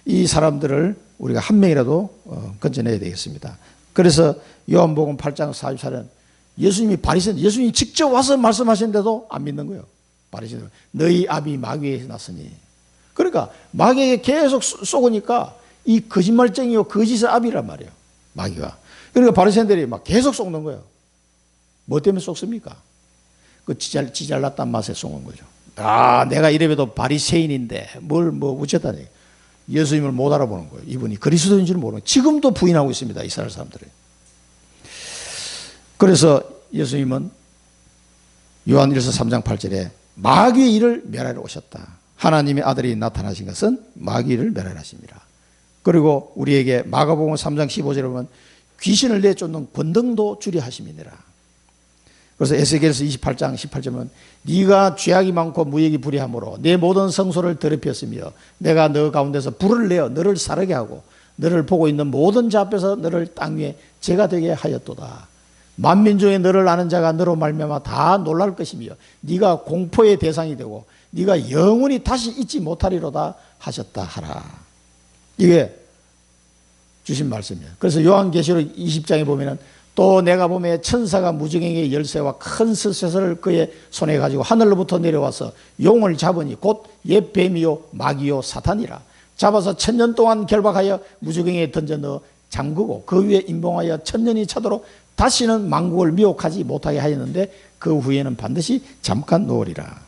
이 사람들을 우리가 한 명이라도 건져내야 되겠습니다. 그래서 요한복음 8장 44절 예수님이 바리새인, 예수님이 직접 와서 말씀하셨는데도 안 믿는 거예요. 바리새인, 너희 아비 마귀에서 났으니. 그러니까 마귀에게 계속 쏘으니까 이 거짓말쟁이요 거짓의 아비란 말이에요. 마귀가. 그러니까 바리새인들이 막 계속 쏘는 거예요. 뭐 때문에 쏘습니까? 그 지잘났단 맛에 쏘는 거죠. 아, 내가 이래봬도 바리새인인데 뭐 어쨌다니. 예수님을 못 알아보는 거예요. 이분이 그리스도인 줄 모르는 거예요. 지금도 부인하고 있습니다. 이스라엘 사람들이. 그래서 예수님은 요한일서 3장 8절에 마귀의 일을 멸하러 오셨다. 하나님의 아들이 나타나신 것은 마귀의 일을 멸하러 하십니다. 그리고 우리에게 마가복음 3장 15절에 보면 귀신을 내쫓는 권능도 주리 하심이니라. 그래서 에스겔서 28장 18절은 네가 죄악이 많고 무역이 불의함으로 내 모든 성소를 더럽혔으며 내가 너 가운데서 불을 내어 너를 사르게 하고 너를 보고 있는 모든 자 앞에서 너를 땅 위에 죄가 되게 하였도다. 만민 중에 너를 아는 자가 너로 말미암아 다 놀랄 것이며 네가 공포의 대상이 되고 네가 영원히 다시 잊지 못하리로다 하셨다 하라. 이게 주신 말씀이에요. 그래서 요한계시록 20장에 보면은 또 내가 보매 천사가 무지개의 열쇠와 큰 스쇠를 그의 손에 가지고 하늘로부터 내려와서 용을 잡으니 곧 옛 뱀이요 마귀요 사탄이라. 잡아서 1000년 동안 결박하여 무지개에 던져 넣어 잠그고 그 위에 임봉하여 1000년이 차도록 다시는 만국을 미혹하지 못하게 하였는데 그 후에는 반드시 잠깐 놓으리라.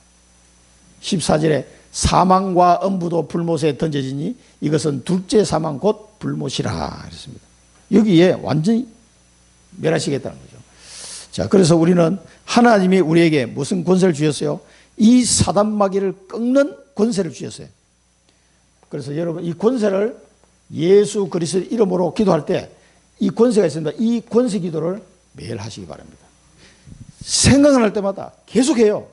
14절에 사망과 엄부도 불못에 던져지니 이것은 둘째 사망 곧 불못이라 그랬습니다. 여기에 완전히 멸하시겠다는 거죠. 자, 그래서 우리는 하나님이 우리에게 무슨 권세를 주셨어요? 이 사단 마귀를 꺾는 권세를 주셨어요. 그래서 여러분 이 권세를 예수 그리스도 이름으로 기도할 때 이 권세가 있습니다. 이 권세 기도를 매일 하시기 바랍니다. 생각을 때마다 계속해요.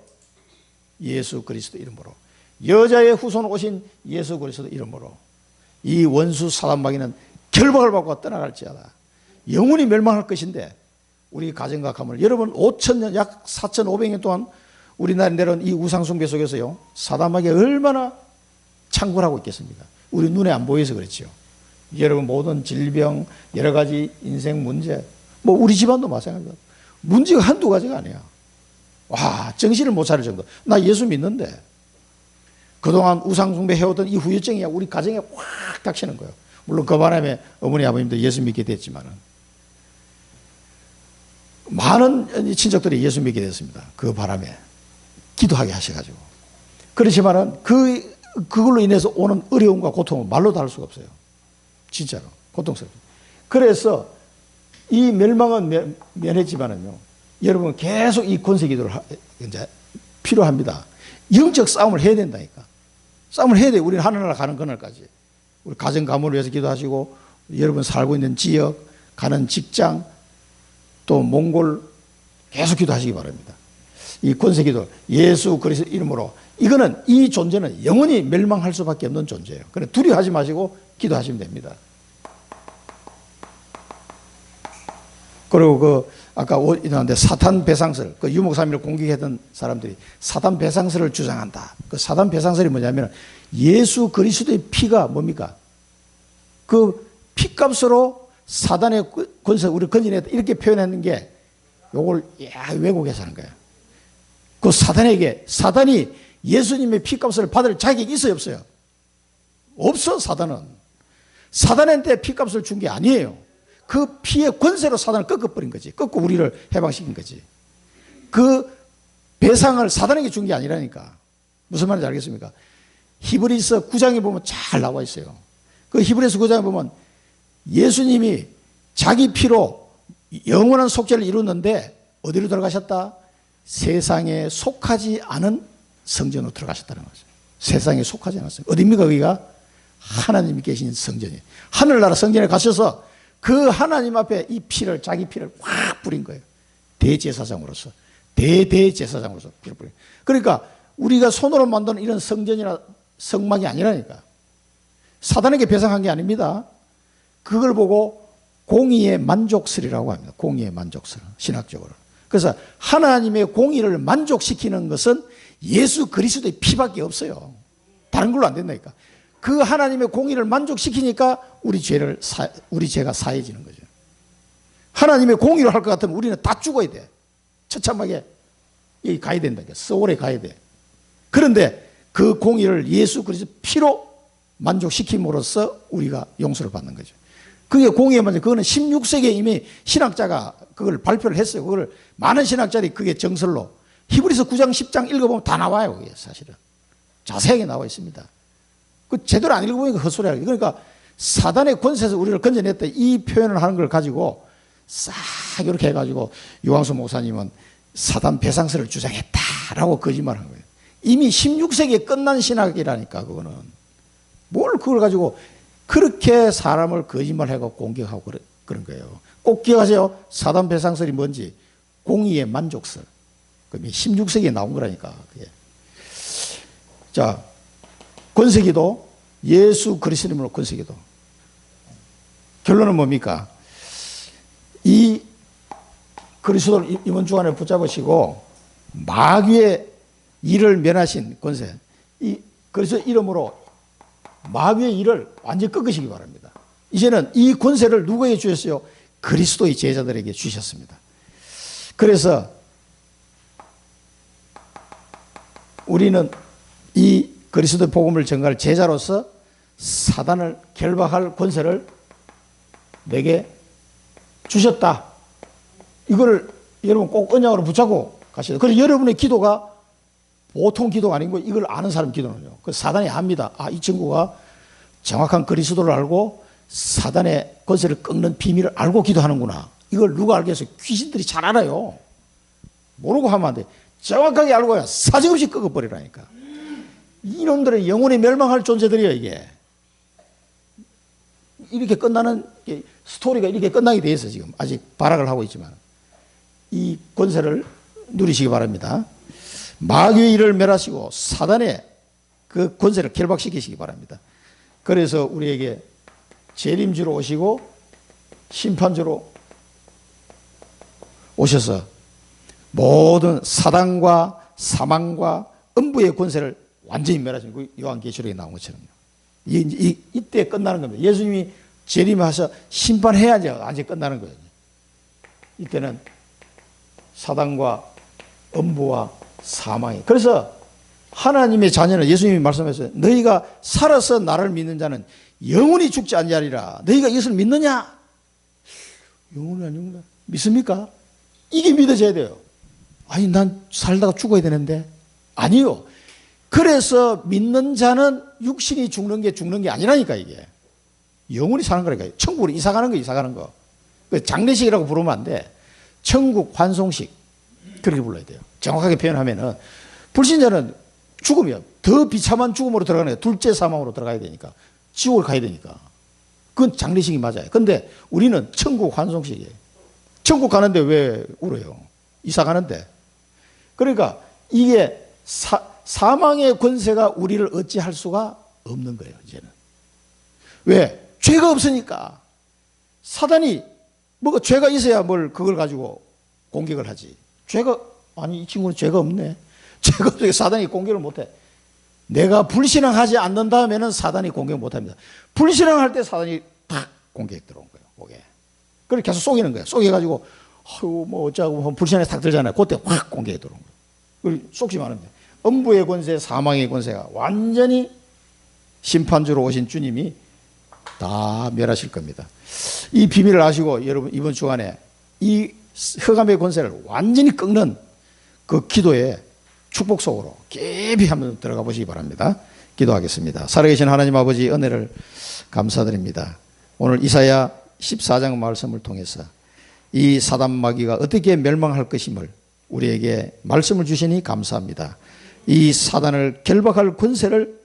예수 그리스도 이름으로. 여자의 후손 오신 예수 그리스도 이름으로. 이 원수 사단 마귀는 결박을 받고 떠나갈지어다. 영원히 멸망할 것인데 우리 가정과 가문을 여러분 5000년 약 4500년 동안 우리나라에 내려온 이 우상숭배 속에서요 사단 마귀가 얼마나 창궐하고 있겠습니까? 우리 눈에 안 보여서 그렇지요. 여러분 모든 질병, 여러 가지 인생 문제, 뭐 우리 집안도 마찬가지다. 문제가 한두 가지가 아니야. 와, 정신을 못 차릴 정도. 나 예수 믿는데 그동안 우상숭배 해오던 이 후유증이 우리 가정에 확 닥치는 거예요. 물론 그 바람에 어머니 아버님도 예수 믿게 됐지만은 많은 친척들이 예수 믿게 됐습니다. 그 바람에 기도하게 하셔가지고. 그렇지만은 그걸로 인해서 오는 어려움과 고통은 말로 다 할 수가 없어요. 진짜로 고통스럽죠. 그래서 이 멸망은 면했지만은요, 여러분 계속 이 권세 기도를 이제 필요합니다. 영적 싸움을 해야 된다니까. 싸움을 해야 돼. 우리는 하늘나라 가는 그날까지. 우리 가정 가문을 위해서 기도하시고, 여러분 살고 있는 지역, 가는 직장, 또 몽골 계속 기도하시기 바랍니다. 이 권세 기도, 예수 그리스도 이름으로, 이거는 이 존재는 영원히 멸망할 수밖에 없는 존재예요. 그래서 두려워하지 마시고 기도하시면 됩니다. 그리고 아까 나왔는데 사탄 배상설, 유목사님을 공격했던 사람들이 사탄 배상설을 주장한다. 그 사탄 배상설이 뭐냐면 예수 그리스도의 피가 뭡니까? 그 피값으로 사단의 권세 우리 건진했다 이렇게 표현하는 게 요걸 왜곡해서 하는 거예요. 그 사단이 예수님의 피값을 받을 자격이 있어요, 없어요? 없어. 사단한테 피값을 준 게 아니에요. 그 피의 권세로 사단을 꺾어버린 거지. 꺾고 우리를 해방시킨 거지. 그 배상을 사단에게 준 게 아니라니까. 무슨 말인지 알겠습니까? 히브리서 9장에 보면 잘 나와 있어요. 그 히브리서 9장에 보면 예수님이 자기 피로 영원한 속죄를 이루었는데 어디로 들어가셨다? 세상에 속하지 않은 성전으로 들어가셨다는 거죠. 세상에 속하지 않았어요. 어디입니까 거기가? 하나님이 계신 성전이에요. 하늘나라 성전에 가셔서 그 하나님 앞에 이 피를, 자기 피를 확 뿌린 거예요. 대제사장으로서. 대제사장으로서 피를 뿌린 거예요. 그러니까 우리가 손으로 만드는 이런 성전이나 성막이 아니라니까. 사단에게 배상한 게 아닙니다. 그걸 보고 공의의 만족설이라고 합니다. 공의의 만족설. 신학적으로. 그래서 하나님의 공의를 만족시키는 것은 예수 그리스도의 피밖에 없어요. 다른 걸로 안 된다니까. 그 하나님의 공의를 만족시키니까 우리 죄가 사해지는 거죠. 하나님의 공의를 할 것 같으면 우리는 다 죽어야 돼. 처참하게 여기 가야 된다. 서울에 가야 돼. 그런데 그 공의를 예수 그리스도 피로 만족시킴으로써 우리가 용서를 받는 거죠. 그게 공의의 만족. 그거는 16세기에 이미 신학자가 그걸 발표를 했어요. 그걸 많은 신학자들이 그게 정설로 히브리서 9장 10장 읽어보면 다 나와요. 그게 사실은 자세하게 나와 있습니다. 그 제대로 안 읽어보니까 헛소리 하는 거예요. 그러니까 사단의 권세에서 우리를 건져냈다 이 표현을 하는 걸 가지고 싹 이렇게 해가지고 유광수 목사님은 사단 배상설을 주장했다라고 거짓말하는 거예요. 이미 16세기에 끝난 신학이라니까. 그거는 뭘 그걸 가지고 그렇게 사람을 거짓말하고 공격하고 그런 거예요. 꼭 기억하세요. 사단 배상설이 뭔지. 공의의 만족설. 16세기에 나온 거라니까. 그게. 자, 권세기도 예수 그리스도 이름으로 권세기도. 결론은 뭡니까? 이 그리스도를 이번 주간에 붙잡으시고 마귀의 일을 면하신 권세, 이 그리스도 이름으로 마귀의 일을 완전히 꺾으시기 바랍니다. 이제는 이 권세를 누구에게 주셨어요? 그리스도의 제자들에게 주셨습니다. 그래서 우리는 이 그리스도 복음을 전가할 제자로서 사단을 결박할 권세를 내게 주셨다. 이거를 여러분 꼭 언약으로 붙잡고 가셔야 돼요. 그래서 여러분의 기도가 보통 기도가 아니고 이걸 아는 사람 기도는요. 그 사단이 압니다. 아, 이 친구가 정확한 그리스도를 알고 사단의 권세를 꺾는 비밀을 알고 기도하는구나. 이걸 누가 알겠어요? 귀신들이 잘 알아요. 모르고 하면 안 돼. 정확하게 알고야 사정없이 꺾어버리라니까. 이놈들의 영혼이 멸망할 존재들이에요, 이게. 이렇게 끝나는, 스토리가 이렇게 끝나게 돼 있어, 지금. 아직 발악을 하고 있지만. 이 권세를 누리시기 바랍니다. 마귀의 일을 멸하시고 사단의 그 권세를 결박시키시기 바랍니다. 그래서 우리에게 재림주로 오시고 심판주로 오셔서 모든 사단과 사망과 음부의 권세를 완전히 멸하신 그 요한계시록에 나온 것처럼요. 이때 끝나는 겁니다. 예수님이 재림하셔 심판해야지 완전히 끝나는 거예요. 이때는 사단과 음부와 사망이. 그래서 하나님의 자녀는 예수님이 말씀하셨어요. 너희가 살아서 나를 믿는 자는 영원히 죽지 않으리라. 너희가 이것을 믿느냐? 영원히 안 죽는다. 믿습니까? 이게 믿어져야 돼요. 아니 난 살다가 죽어야 되는데. 아니요. 그래서 믿는 자는 육신이 죽는 게 아니라니까 이게. 영원히 사는 거라니까요. 천국으로 이사 가는 거. 장례식이라고 부르면 안 돼. 천국 환송식. 그렇게 불러야 돼요. 정확하게 표현하면은 불신자는 죽으면 더 비참한 죽음으로 들어가는 거예요. 둘째 사망으로 들어가야 되니까. 지옥을 가야 되니까. 그건 장례식이 맞아요. 근데 우리는 천국 환송식이에요. 천국 가는데 왜 울어요? 이사 가는데. 그러니까 이게 사망의 권세가 우리를 어찌할 수가 없는 거예요, 이제는. 왜? 죄가 없으니까. 사단이 뭐가 죄가 있어야 뭘 그걸 가지고 공격을 하지. 아니 이 친구는 죄가 없네. 죄가 없으니까 사단이 공격을 못해. 내가 불신앙하지 않는다 하면은 사단이 공격 못합니다. 불신앙할 때 사단이 탁 공격 들어온 거예요. 거기에. 그걸 계속 속이는 거예요. 속여가지고 아유 뭐 어쩌고 불신앙에 탁 들잖아요. 그때 확 공격이 들어온 거예요. 그걸 속지 마는데 음부의 권세, 사망의 권세가 완전히 심판주로 오신 주님이 다 멸하실 겁니다. 이 비밀을 아시고 여러분 이번 주간에 이 흑암의 권세를 완전히 꺾는 그 기도에 축복 속으로 깊이 한번 들어가 보시기 바랍니다. 기도하겠습니다. 살아계신 하나님 아버지 은혜를 감사드립니다. 오늘 이사야 14장 말씀을 통해서 이 사단 마귀가 어떻게 멸망할 것임을 우리에게 말씀을 주시니 감사합니다. 이 사단을 결박할 권세를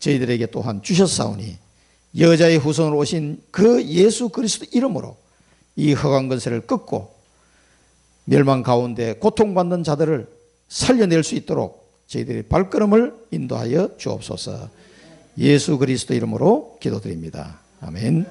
저희들에게 또한 주셨사오니 여자의 후손으로 오신 그 예수 그리스도 이름으로 이 흑암 권세를 꺾고 멸망 가운데 고통받는 자들을 살려낼 수 있도록 저희들의 발걸음을 인도하여 주옵소서. 예수 그리스도 이름으로 기도드립니다. 아멘.